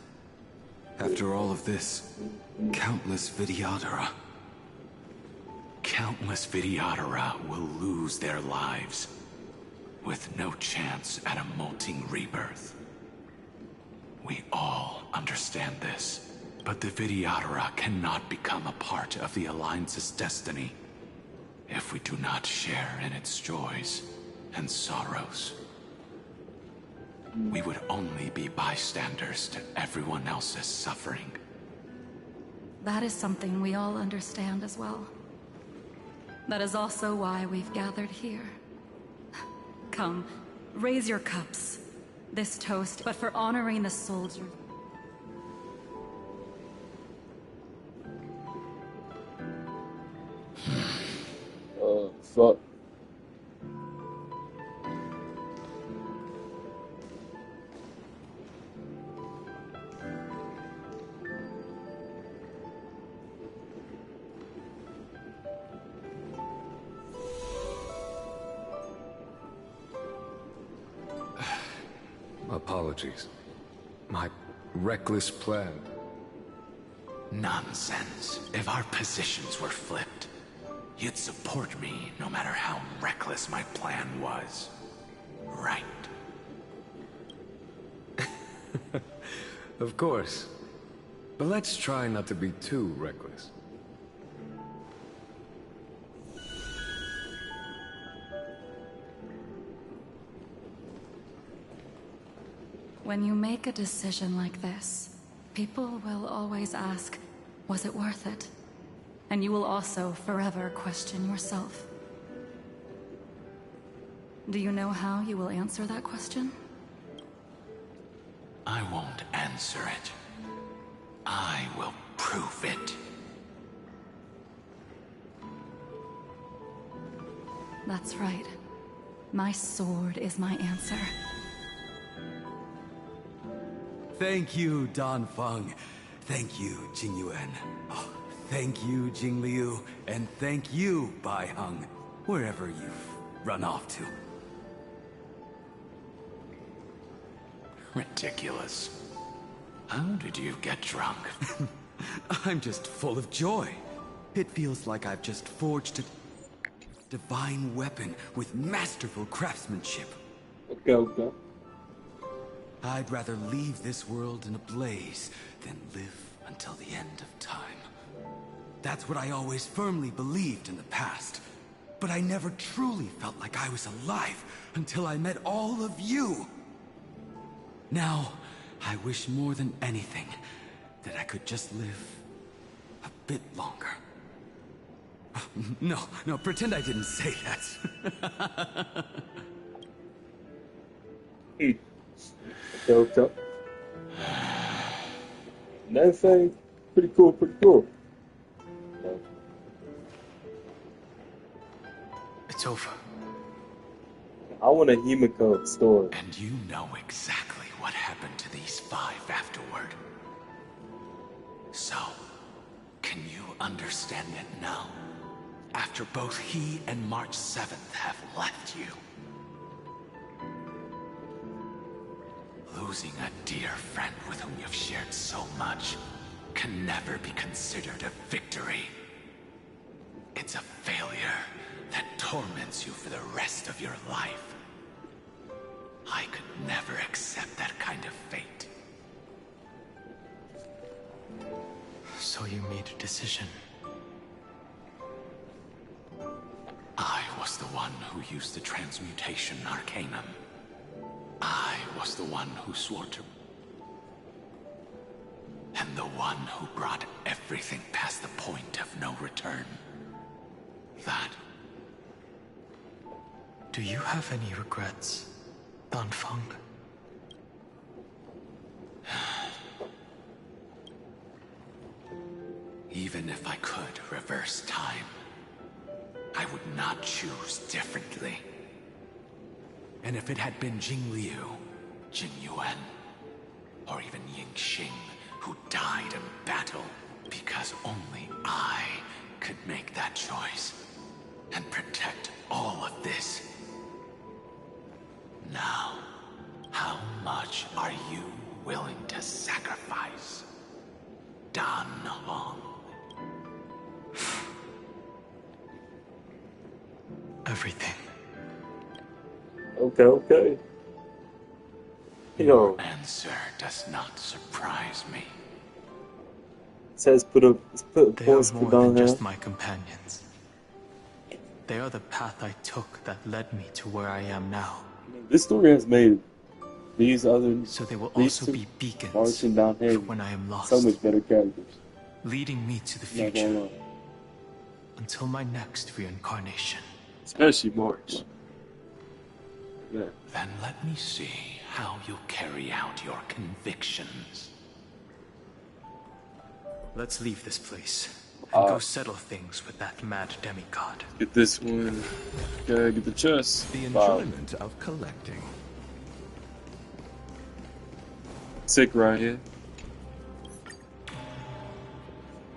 M: After all of this, countless Vidyadhara.
B: Countless Vidyadhara will lose their lives, with no chance at a molting rebirth. We all understand this, but the Vidyadhara cannot become a part of the Alliance's destiny if we do not share in its joys and sorrows. We would only be bystanders to everyone else's suffering.
N: That is something we all understand as well. That is also why we've gathered here. Come, raise your cups. This toast, but for honoring the soldiers.
A: Fuck.
P: Apologies. My reckless plan.
B: Nonsense. If our positions were flipped, you'd support me no matter how reckless my plan was. Right?
P: Of course. But let's try not to be too reckless.
N: When you make a decision like this, people will always ask, was it worth it? And you will also forever question yourself. Do you know how you will answer that question?
B: I won't answer it. I will prove it.
N: That's right. My sword is my answer.
M: Thank you, Danfeng. Thank you, Jingyuan. Oh, thank you, Jingliu. And thank you, Baiheng, wherever you've run off to.
B: Ridiculous. How did you get drunk?
M: I'm just full of joy. It feels like I've just forged a divine weapon with masterful craftsmanship.
A: Okay.
M: I'd rather leave this world in a blaze than live until the end of time. That's what I always firmly believed in the past. But I never truly felt like I was alive until I met all of you. Now, I wish more than anything that I could just live a bit longer. No, pretend I didn't say that.
A: Okay. Another thing, pretty cool.
D: It's over.
A: I want a Himiko story.
B: And you know exactly what happened to these 5 afterward. So, can you understand it now? After both he and March 7th have left you. Losing a dear friend with whom you've shared so much can never be considered a victory. It's a failure that torments you for the rest of your life. I could never accept that kind of fate.
D: So you made a decision.
B: I was the one who used the transmutation arcanum. I was the one who swore to... And the one who brought everything past the point of no return. That...
D: Do you have any regrets, Danfeng?
B: Even if I could reverse time, I would not choose differently. And if it had been Jingliu, Jing Yuan, or even Ying Xing, who died in battle because only I could make that choice and protect all of this. Now, how much are you willing to sacrifice, Dan Hong?
D: Everything.
A: Okay.
B: Your answer does not surprise me.
A: It says put a
D: They
A: points
D: are
A: for
D: more than
A: down here.
D: just my companions. They are the path I took that led me to where I am now.
A: This story has made these other
D: So they will
A: these
D: also
A: two,
D: be beacons
A: March and down here,
D: when I am lost,
A: so much better characters.
D: leading me to the
A: Not gonna
D: future
A: lie.
D: until my next reincarnation.
A: Especially March. Yeah.
B: Then let me see how you carry out your convictions.
D: Let's leave this place and go settle things with that mad demigod.
A: Get this one. Okay, get the chest.
O: The
A: Wow.
O: enjoyment of collecting.
A: Sick right here. I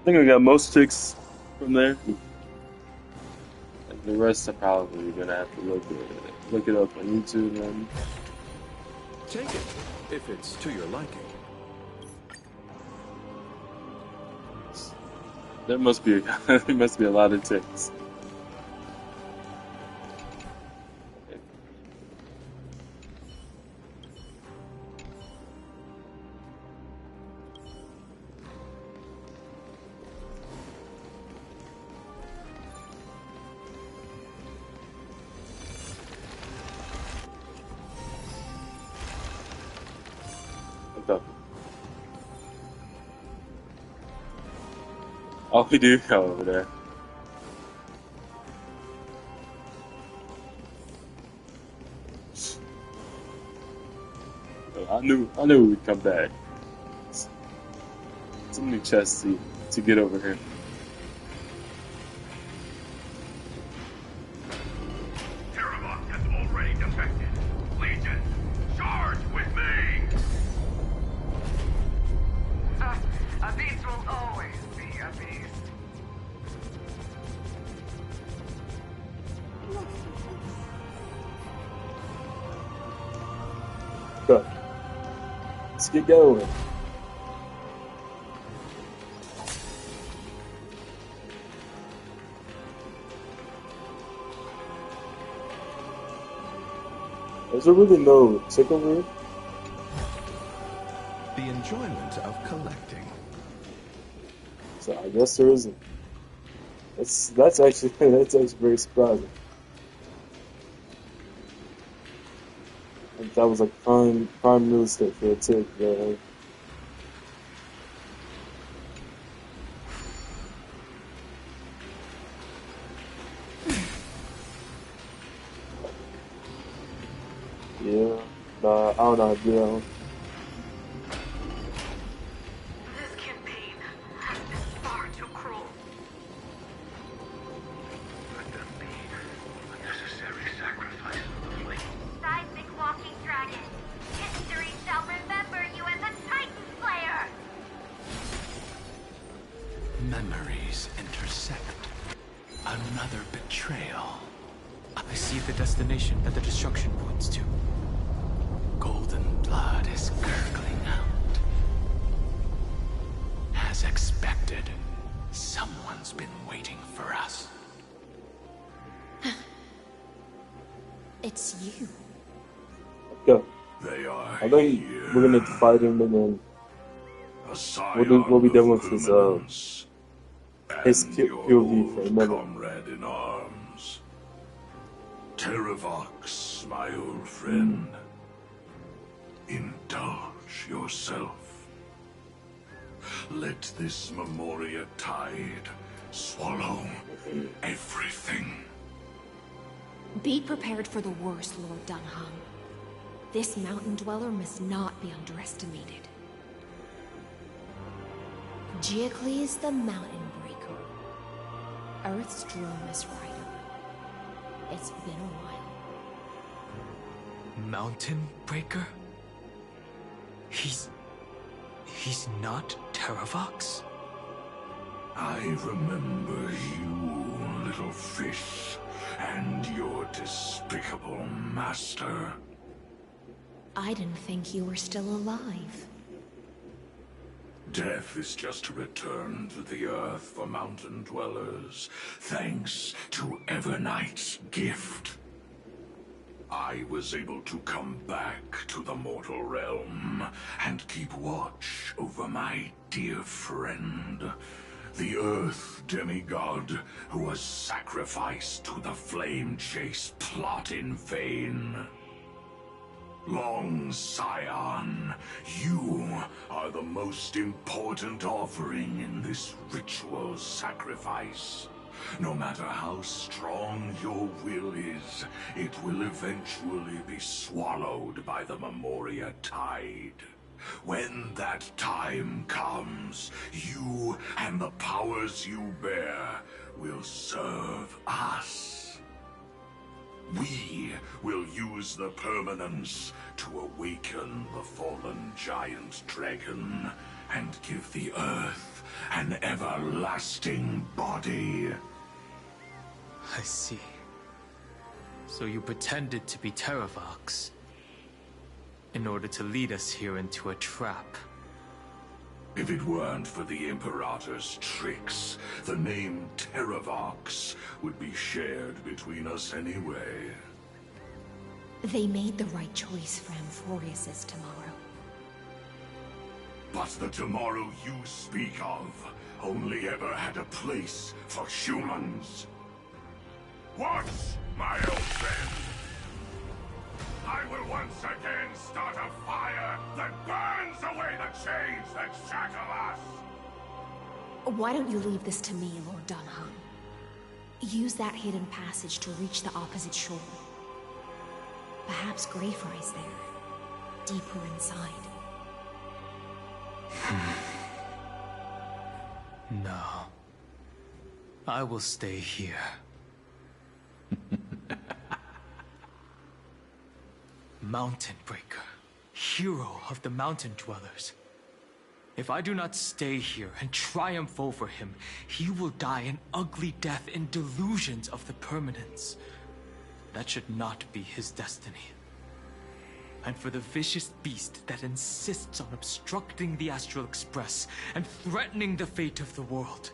A: think I got most ticks from there. And the rest I'm probably gonna have to look it up on YouTube and
O: Take it, if it's to your liking.
A: there must be there must be a lot of ticks. Okay. Oh, we do go over there. I knew we'd come back. Too many chests to get over here.
L: Terravok has already defected. Legion, charge with me!
Q: A beast will always be a beast.
A: Go. Let's get going. Is there really no chick over here?
O: The enjoyment of collecting.
A: So I guess there isn't. That's actually very surprising. Like that was like prime real estate for a tick. Yeah, nah, I don't know how to do that one.
Q: This campaign has been far too cruel.
L: Let them be a necessary sacrifice for the flame.
E: Seismic walking dragon. History shall remember you as a Titan Slayer.
B: Memories intersect. Another betrayal.
D: I see the destination that the destruction points to.
B: Golden blood is gurgling out. As expected, someone's been waiting for us.
H: It's you.
A: Go.
K: They are
A: I think we're gonna have to fight him and then we'll be done with his POV for a minute.
K: comrade in arms. Terravox, my old friend. Indulge yourself. Let this Memoria tide swallow everything.
H: Be prepared for the worst, Lord Dunham. This mountain dweller must not be underestimated. Geocles the Mountain Breaker. Earth's Dromus Rider. It's been a while.
D: Mountain Breaker? He's not Terravox?
K: I remember you, little fish, and your despicable master.
H: I didn't think you were still alive.
K: Death is just a return to the earth for mountain dwellers, thanks to Evernight's gift. I was able to come back to the mortal realm and keep watch over my dear friend, the Earth demigod who was sacrificed to the Flame Chase plot in vain. Long Scion, you are the most important offering in this ritual sacrifice. No matter how strong your will is, it will eventually be swallowed by the Memoria Tide. When that time comes, you and the powers you bear will serve us. We will use the permanence to awaken the fallen giant dragon and give the Earth an everlasting body.
D: I see. So you pretended to be Terravox in order to lead us here into a trap.
K: If it weren't for the Imperator's tricks, the name Terravox would be shared between us anyway.
H: They made the right choice for Amphorius' tomorrow.
K: But the tomorrow you speak of only ever had a place for humans. Watch, my old friend! I will once again start a fire that burns away the chains that shackle us!
H: Why don't you leave this to me, Lord Danhang? Use that hidden passage to reach the opposite shore. Perhaps Greyfry's there, deeper inside.
D: No. I will stay here. Mountain Breaker, hero of the mountain dwellers. If I do not stay here and triumph over him, he will die an ugly death in delusions of the permanence. That should not be his destiny. And for the vicious beast that insists on obstructing the Astral Express and threatening the fate of the world.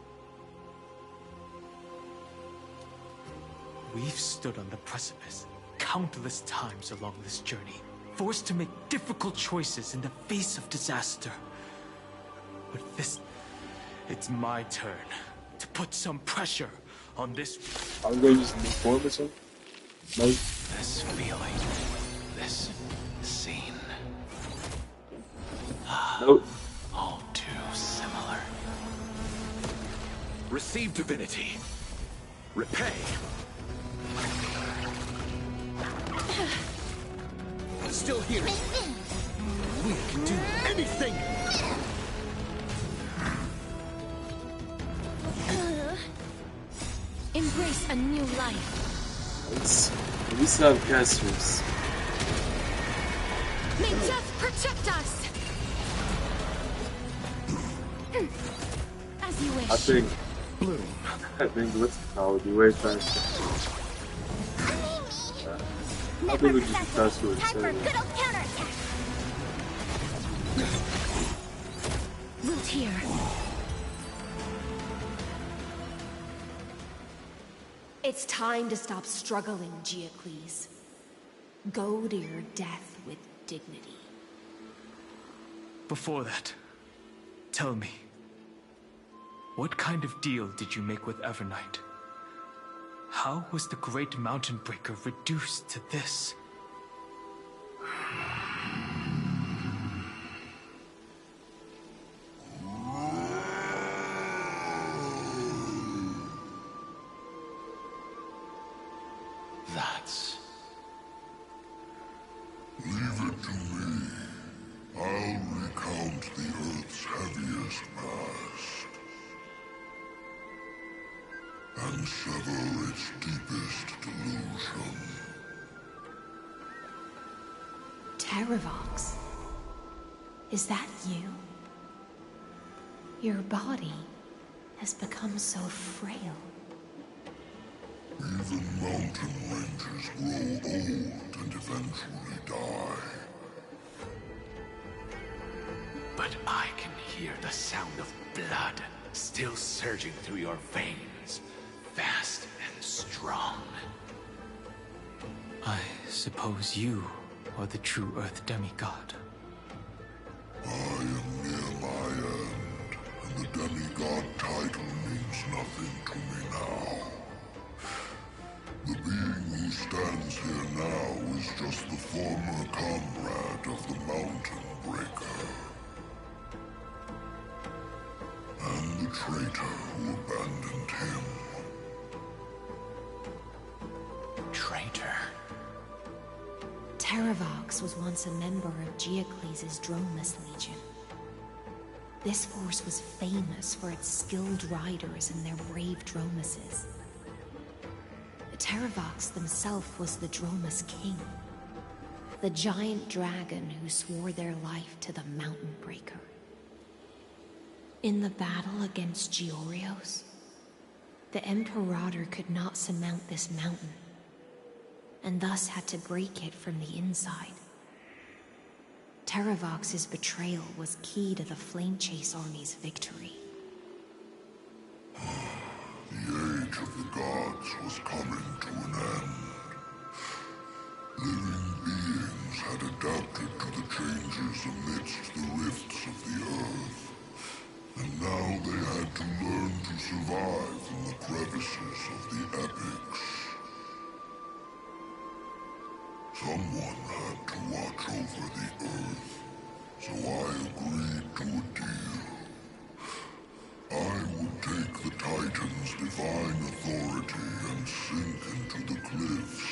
D: We've stood on the precipice countless times along this journey, forced to make difficult choices in the face of disaster. But this... it's my turn to put some pressure on this...
A: Are we going to use the new form or something? No?
B: This feeling, this scene...
A: Nope.
B: All too similar.
O: Receive divinity. Repay. Still here. We can do anything.
F: Embrace a new life.
A: Let's at least have casters.
F: May death protect us. As you wish.
A: I think let's would be way faster. I think we just pass through it.
E: Time for a good old counterattack.
F: Wilt here.
H: It's time to stop struggling, Geocles. Go to your death with dignity.
D: Before that, tell me, what kind of deal did you make with Evernight? How was the Great Mountain Breaker reduced to this?
B: That's...
K: Leave it to me. I'll recount the Earth's heaviest past. And sever its deepest delusion.
H: Terravox. Is that you? Your body has become so frail.
K: Even mountain rangers grow old and eventually die.
B: But I can hear the sound of blood still surging through your veins, fast and strong.
D: I suppose you are the true Earth demigod.
K: I am near my end, and the demigod title means nothing to me now. The being who stands here now is just the former comrade of the Mountain Breaker. And the traitor who abandoned him.
B: Traitor?
H: Terravox was once a member of Geocles' Dromus Legion. This force was famous for its skilled riders and their brave Dromuses. Terravox himself was the Dromus King, the giant dragon who swore their life to the Mountain Breaker. In the battle against Georios, the Imperator could not surmount this mountain, and thus had to break it from the inside. Terravox's betrayal was key to the Flamechase army's victory.
K: The age of the gods was coming to an end. Living beings had adapted to the changes amidst the rifts of the earth. And now they had to learn to survive in the crevices of the epics. Someone had to watch over the earth, so I agreed to a deal. I would take the Titan's divine authority and sink into the cliffs,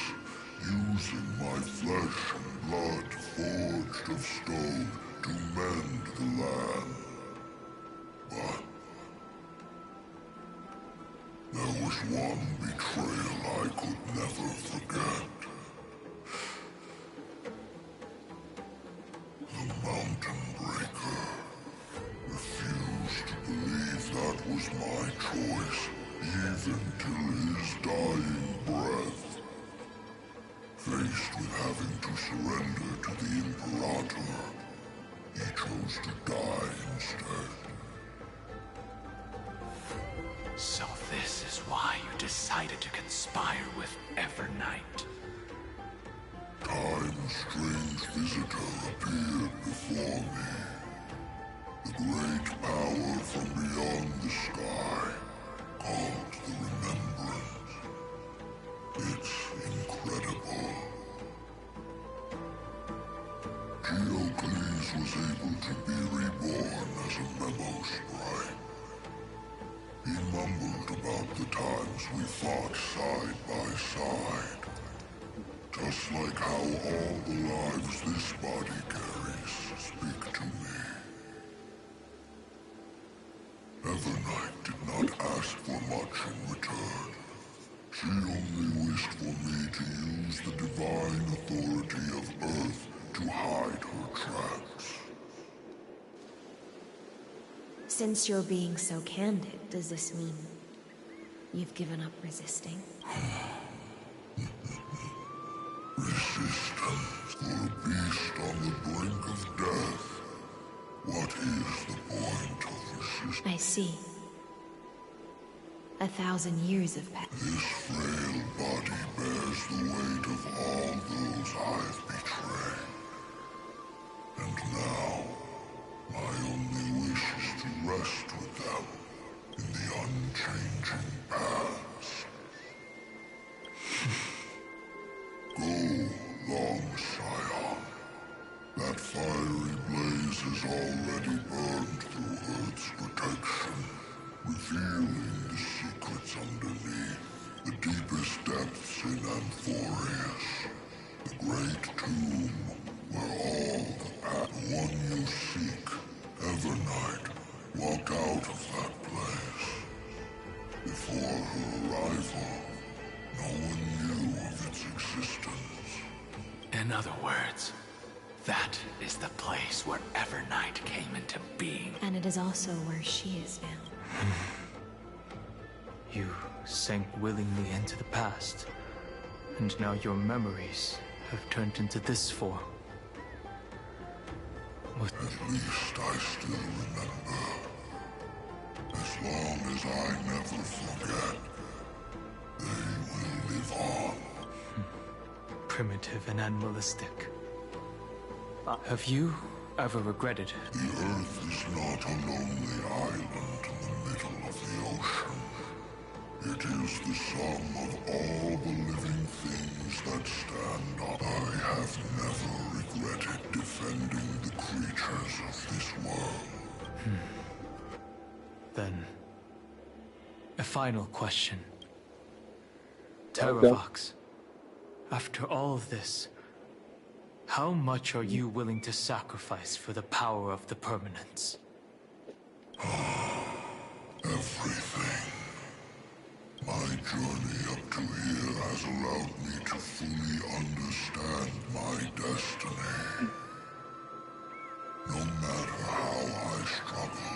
K: using my flesh and blood forged of stone to mend the land. But there was one betrayal I could never forget. The Mountain Breaker refused to believe that was my choice, even till his dying breath. Faced with having to surrender to the Imperator, he chose to die instead.
B: So this is why you decided to conspire with Evernight.
K: Time's strange visitor appeared before me. The great power from beyond the sky, called the Remembrance. It's incredible. Geocles was able to be reborn as a memo sprite. He mumbled about the times we fought side by side. Just like how all the lives this body carries speak to me. Evernight did not ask for much in return. She only wished for me to use the divine authority of Earth to hide her tracks.
H: Since you're being so candid, does this mean you've given up resisting?
K: Resistance for a beast on the brink of death. What is the point of resistance?
H: I see. 1,000 years have passed.
K: This frail body bears the weight of all those I've betrayed. And now, my only wish is to rest with them in the unchanging past. Go, Long Scion. That fiery blaze has already burned through Earth's protection, revealing the secrets underneath, the deepest depths in Amphorius. The great tomb, where all the one you seek, Evernight, walked out of that place. Before her arrival, no one knew of its existence.
B: In other words, That is the place where Evernight came into being.
H: And it is also where she is now.
D: You sank willingly into the past, and now your memories have turned into this form.
K: At least I still remember. As long as I never forget, they will live on.
D: Primitive and animalistic. Have you ever regretted?
K: The Earth is not a lonely island in the middle of the ocean. It is the sum of all the living things that stand up. I have never regretted defending the creatures of this world.
D: Then, a final question. Terravox, after all of this, how much are you willing to sacrifice for the power of the Permanence?
K: Everything. My journey up to here has allowed me to fully understand my destiny. No matter how I struggle,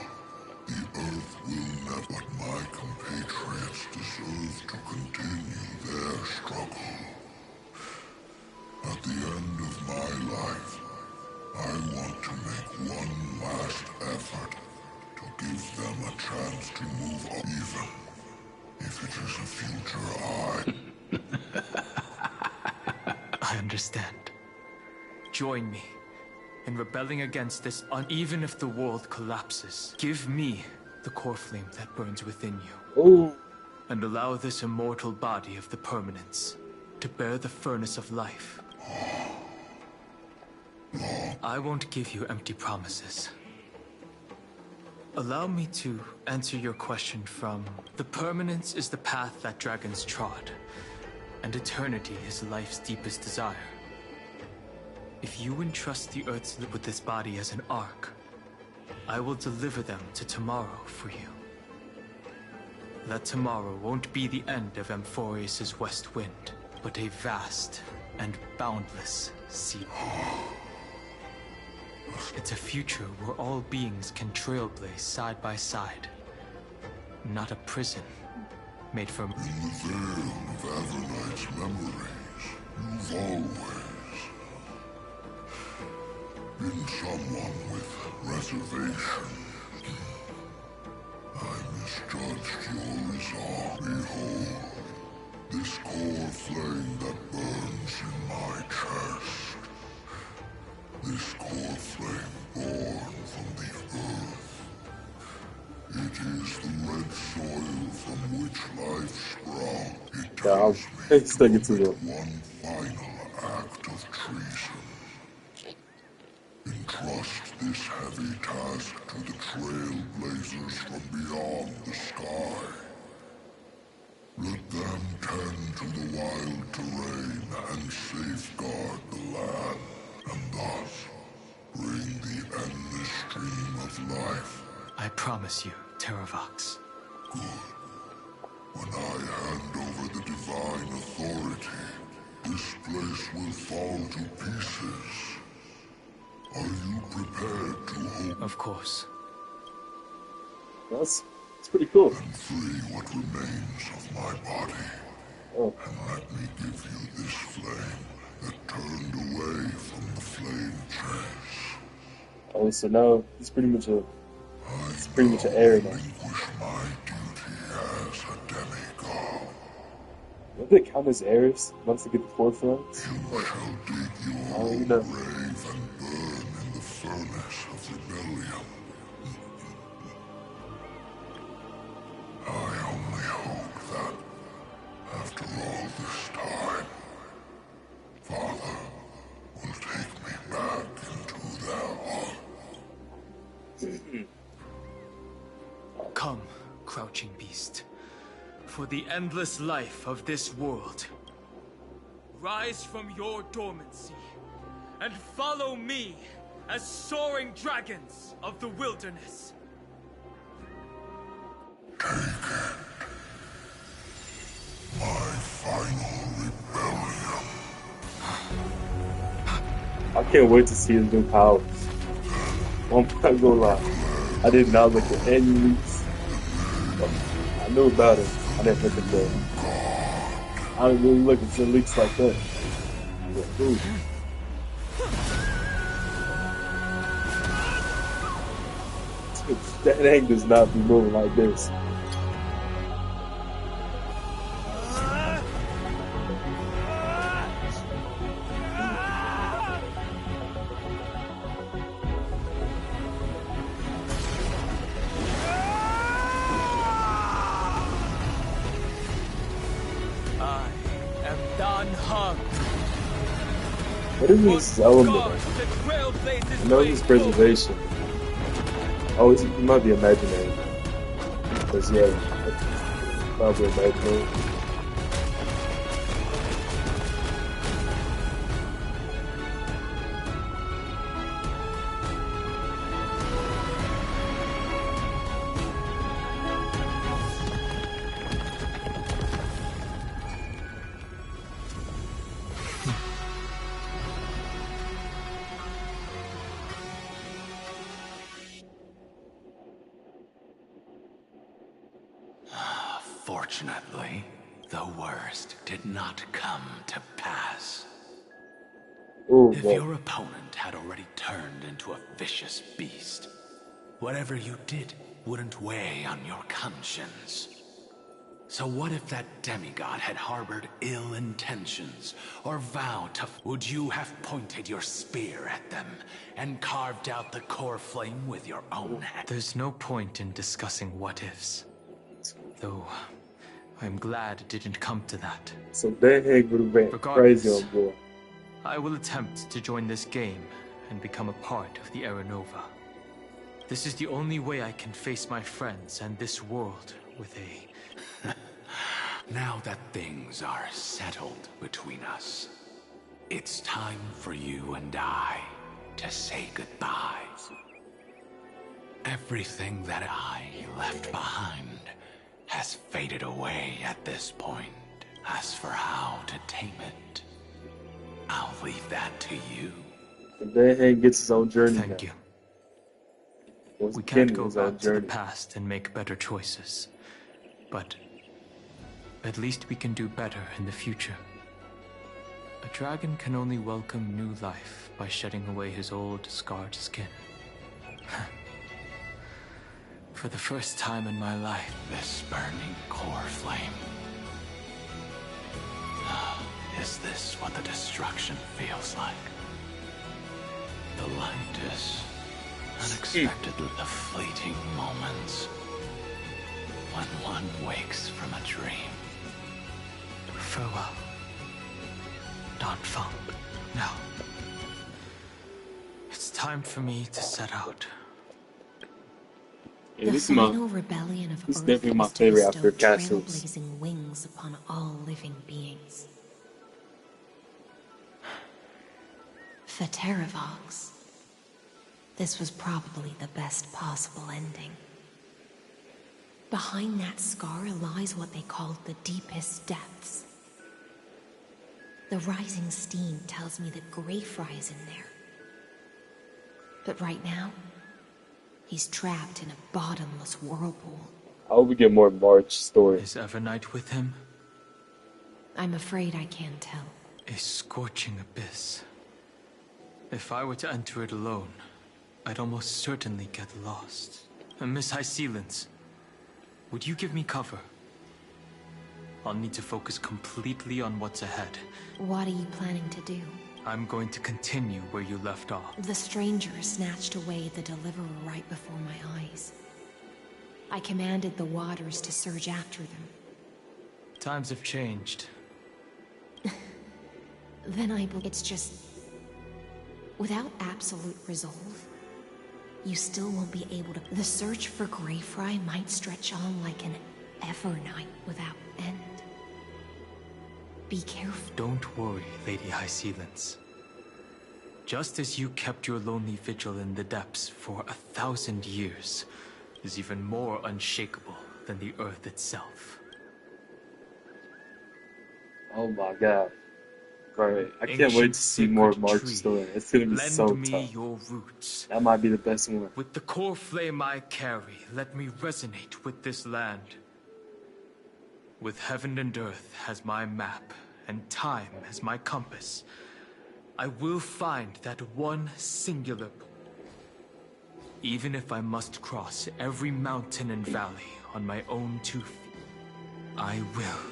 K: the Earth will never. But my compatriots deserve to continue their struggle. At the end of my life, I want to make one last effort to give them a chance to move on, even if it is a future
D: I understand. Join me in rebelling against this even if the world collapses. Give me the core flame that burns within you. And allow this immortal body of the Permanence to bear the furnace of life. I won't give you empty promises. Allow me to answer your question from... The Permanence is the path that dragons trod, and eternity is life's deepest desire. If you entrust the Earths with this body as an ark, I will deliver them to tomorrow for you. That tomorrow won't be the end of Amphorius' West Wind, but a vast and boundless sea. It's a future where all beings can trailblaze side by side. Not a prison made for...
K: In the veil of Avernight's memories, you've always been someone with reservation. I misjudged your resolve. Behold, this core flame that burns in my chest. This core flame born from the earth. It is the red soil from which life sprung. It tells me to commit one final act of treason. Entrust this heavy task to the trailblazers from beyond the sky. Let them tend to the wild terrain and safeguard the land, and thus bring the endless stream of life.
D: I promise you, Terravox.
K: Good. When I hand over the divine authority, this place will fall to pieces. Are you prepared to hope?
D: Of course.
A: That's pretty cool.
K: And free what remains of my body. And let me give you this flame that turned away from the flame chase.
A: Oh, so now it's pretty much an heir now.
K: My duty as a demigod.
A: Don't they count as heirs once they get the core flames?
K: You shall dig your grave and burn in the furnace of rebellion. I only hope that, after all this time, Father will take me back into their heart.
D: Come, crouching beast, for the endless life of this world. Rise from your dormancy, and follow me as soaring dragons of the wilderness.
K: Take it. My final rebellion.
A: I can't wait to see his new powers. I'm not gonna lie. I did not look at any leaks. I knew about it. I didn't look at the. I didn't really look at the leaks like that. But, ooh. That egg does not be moving like this. What is this element? I know this preservation. Oh, it might be imaginary. Because, yeah, probably imaginary.
B: Fortunately, the worst did not come to pass.
A: Ooh,
B: if your opponent had already turned into a vicious beast, whatever you did wouldn't weigh on your conscience. So what if that demigod had harbored ill intentions, or vowed to... Would you have pointed your spear at them, and carved out the core flame with your own hand?
D: There's no point in discussing what-ifs. Though, I'm glad it didn't come to that.
A: So that egg would have been crazy on board.
D: I will attempt to join this game and become a part of the Era Nova. This is the only way I can face my friends and this world with a...
B: Now that things are settled between us, it's time for you and I to say goodbye. Everything that I left behind has faded away at this point. As for how to tame it, I'll leave that to you.
A: And then he gets his own journey.
D: Thank you. We can't go back to the past and make better choices. But at least we can do better in the future. A dragon can only welcome new life by shedding away his old, scarred skin. For the first time in my life.
B: This burning core flame. Is this what the destruction feels like? The light is unexpectedly the fleeting moments when one wakes from a dream.
D: Farewell, Don Fong. Now, it's time for me to set out.
A: Yeah,
H: the final rebellion of
A: This is
H: Earth
A: definitely my favorite after Castles.
H: trailblazing wings upon all living beings. For Terravox, this was probably the best possible ending. Behind that scar lies what they called the deepest depths. The rising steam tells me that Greyfry is in there. But right now, he's trapped in a bottomless whirlpool.
A: I hope we get more March story.
D: Is Evernight with him?
H: I'm afraid I can't tell.
D: A scorching abyss. If I were to enter it alone, I'd almost certainly get lost. And Miss High Sealance, would you give me cover? I'll need to focus completely on what's ahead.
H: What are you planning to do?
D: I'm going to continue where you left off.
H: The stranger snatched away the Deliverer right before my eyes. I commanded the waters to surge after them.
D: Times have changed.
H: Then it's just... Without absolute resolve, you still won't be able to... The search for Greyfry might stretch on like an Evernight without end. Be careful.
D: Don't worry, Lady High Sealance. Just as you kept your lonely vigil in the depths for 1,000 years, is even more unshakable than the Earth itself.
A: Oh my god. Right. I can't wait to see more of March's story. It's gonna be
D: Lend
A: so
D: me
A: tough.
D: your roots.
A: That might be the best one.
D: With the core flame I carry, let me resonate with this land. With heaven and earth as my map, and time as my compass, I will find that one singular. Even if I must cross every mountain and valley on my own 2 feet, I will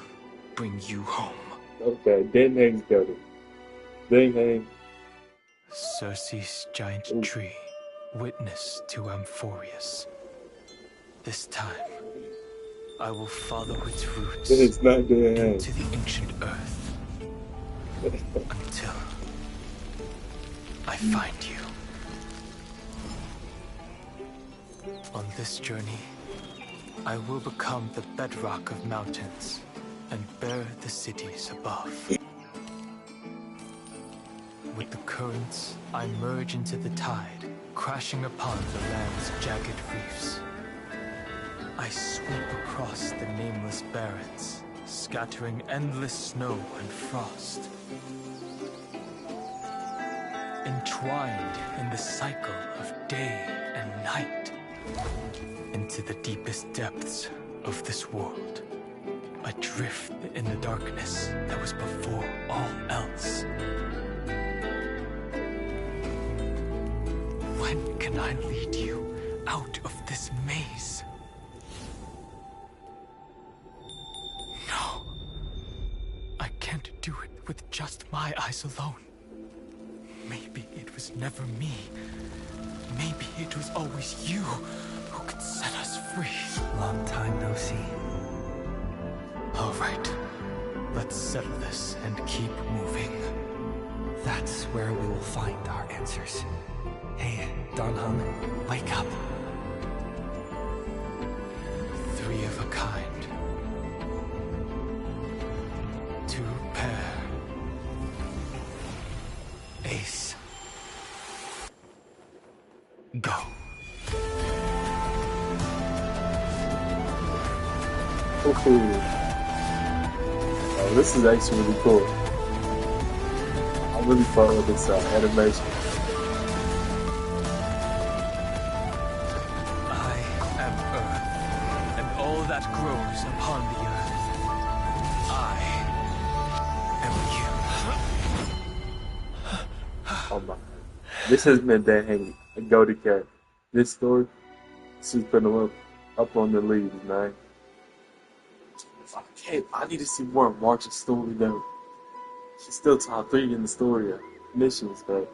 D: bring you home.
A: Okay, Ding Hang's got it. Ding Hang.
D: Circe's giant tree, witness to Amphorius. This time, I will follow its roots
A: It's not Ding Hang.
D: into the ancient earth until I find you. On this journey, I will become the bedrock of mountains and bear the cities above. With the currents, I merge into the tide, crashing upon the land's jagged reefs. I sweep across the nameless barrens, scattering endless snow and frost. Entwined in the cycle of day and night, into the deepest depths of this world, adrift in the darkness that was before all else. When can I lead you out of this maze? No. I can't do it with just my eyes alone. Maybe it was never me. Maybe it was always you who could set us free.
R: Long time no see.
D: All right. Let's settle this and keep moving.
R: That's where we will find our answers. Hey, Dan Heng, wake up.
D: 3 of a kind. 2 pair. Ace. Go.
A: Oh, this is actually really cool. I'm really fun with this animation.
D: I am Earth, and all that grows upon the earth. I am you.
A: Oh my. This has been Dan Hang, a Goaty Cat. This story, this is putting up on the leads, man. I need to see more of March's story though. She's still top 3 in the story missions, but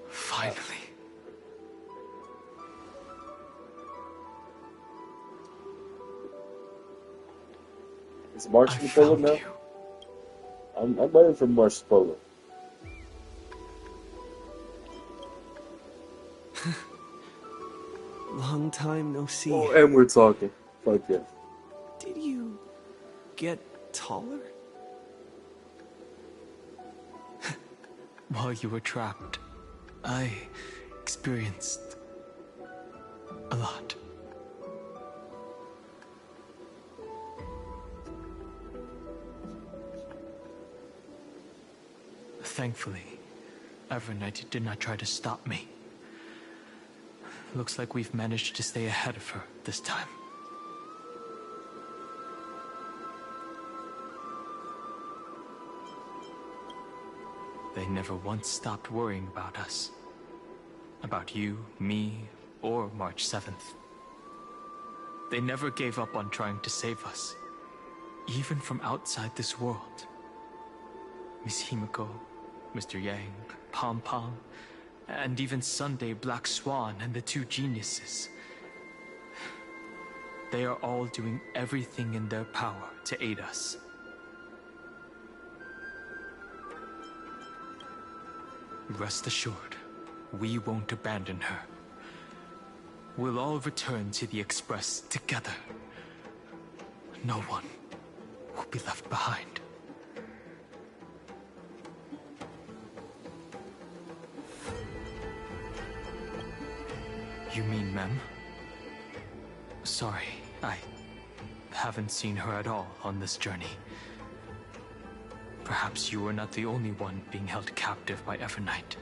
D: finally.
A: Is March to pull up now? I'm waiting for March to pull up.
R: Long time no see.
A: Oh, and we're talking. Fuck yeah.
R: Did you get taller?
D: While you were trapped, I experienced a lot. Thankfully, Evernight did not try to stop me. Looks like we've managed to stay ahead of her this time. They never once stopped worrying about us. About you, me, or March 7th. They never gave up on trying to save us. Even from outside this world. Miss Himiko, Mr. Yang, Pom Pom, and even Sunday Black Swan and the 2 geniuses. They are all doing everything in their power to aid us. Rest assured, we won't abandon her. We'll all return to the Express together. No one will be left behind. You mean Mem? Sorry, I haven't seen her at all on this journey. Perhaps you are not the only one being held captive by Evernight.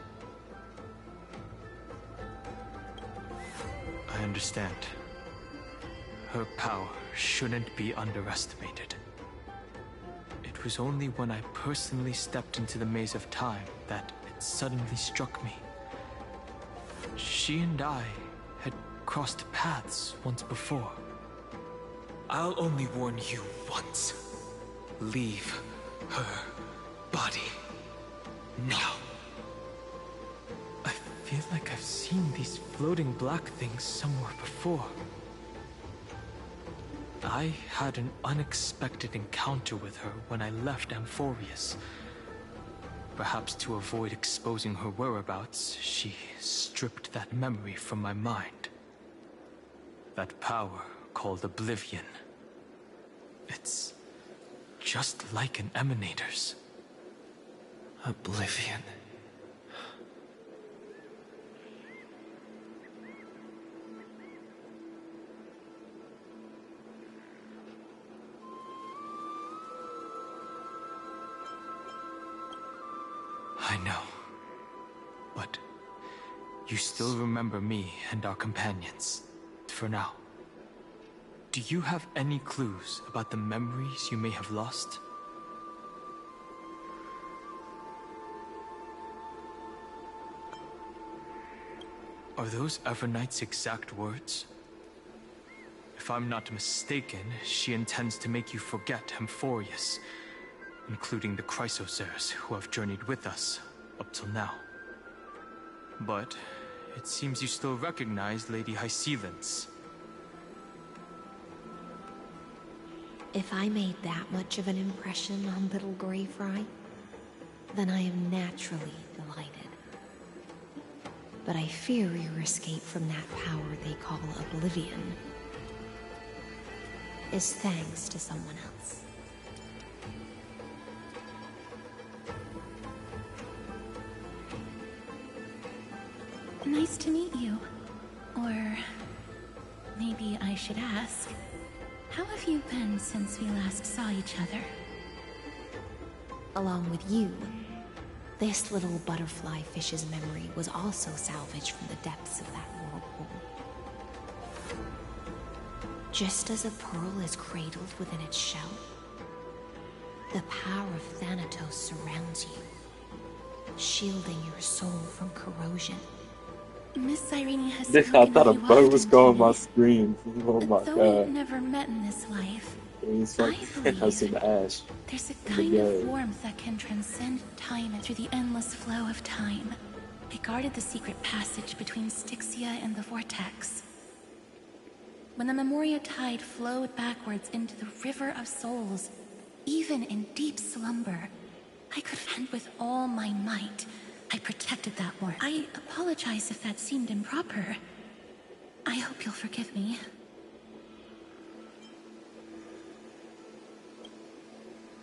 D: I understand. Her power shouldn't be underestimated. It was only when I personally stepped into the maze of time that it suddenly struck me. She and I had crossed paths once before. I'll only warn you once. Leave her body now. I feel like I've seen these floating black things somewhere before. I had an unexpected encounter with her when I left Amphorius. Perhaps to avoid exposing her whereabouts, she stripped that memory from my mind. That power called Oblivion. It's just like an Emanator's.
R: Oblivion.
D: I know. But you still remember me and our companions, for now. Do you have any clues about the memories you may have lost? Are those Evernight's exact words? If I'm not mistaken, she intends to make you forget Amphorius, including the Chrysosaurs who have journeyed with us up till now. But it seems you still recognize Lady Hysealence.
H: If I made that much of an impression on little Greyfry, then I am naturally delighted. But I fear your escape from that power they call Oblivion is thanks to someone else.
F: Nice to meet you. Or maybe I should ask, how have you been since we last saw each other?
H: Along with you, this little butterfly fish's memory was also salvaged from the depths of that whirlpool. Just as a pearl is cradled within its shell, the power of Thanatos surrounds you, shielding your soul from corrosion.
F: Miss Irene has
A: I
F: spoken
A: thought a
F: of you
A: bug was
F: often
A: going
F: to
A: on my
F: me.
A: screen. Oh my
F: Though
A: god.
F: we've never met in this life,
A: It's
F: I
A: like I seen
F: believe
A: Ash.
F: there's a
A: in the
F: kind of
A: game.
F: warmth that can transcend time and through the endless flow of time. I guarded the secret passage between Styxia and the Vortex. When the Memoria tide flowed backwards into the River of Souls, even in deep slumber, I could fend with all my might. I protected that warmth. I apologize if that seemed improper. I hope you'll forgive me.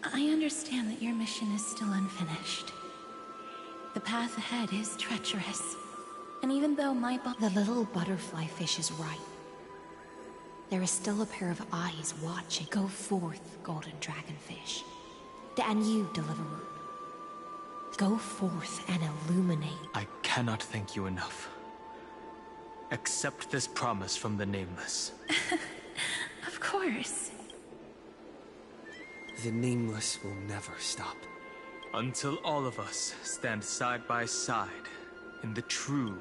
F: I understand that your mission is still unfinished. The path ahead is treacherous. And even though
H: the little butterfly fish is right. There is still a pair of eyes watching. Go forth, golden dragonfish. And you, deliverer. Go forth and illuminate.
D: I cannot thank you enough. Accept this promise from the Nameless.
F: Of course.
R: The Nameless will never stop.
D: Until all of us stand side by side in the true.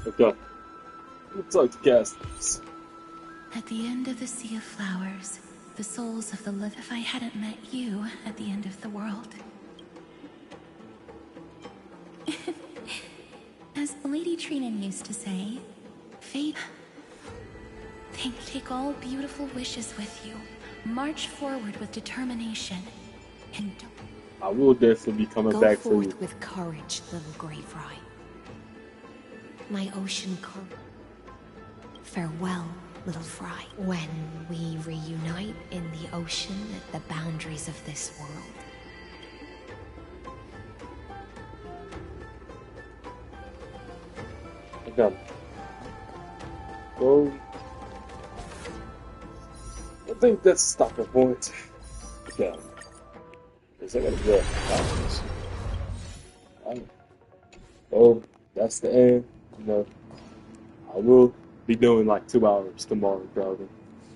A: Okay. Let's talk to casters.
F: At the end of the Sea of Flowers, the souls of the living. If I hadn't met you at the end of the world. As Lady Trinan used to say, fate. Take all beautiful wishes with you. March forward with determination. And don't
A: I will definitely be coming back for
H: Go
A: you.
H: forth with courage, little Greyfry. My ocean farewell, little Fry. When we reunite in the ocean at the boundaries of this world.
A: Okay. Well, I think that's a stopping point. Okay. Because I gotta go. Alright. Well, that's the end. You know, I will be doing like 2 hours tomorrow, probably.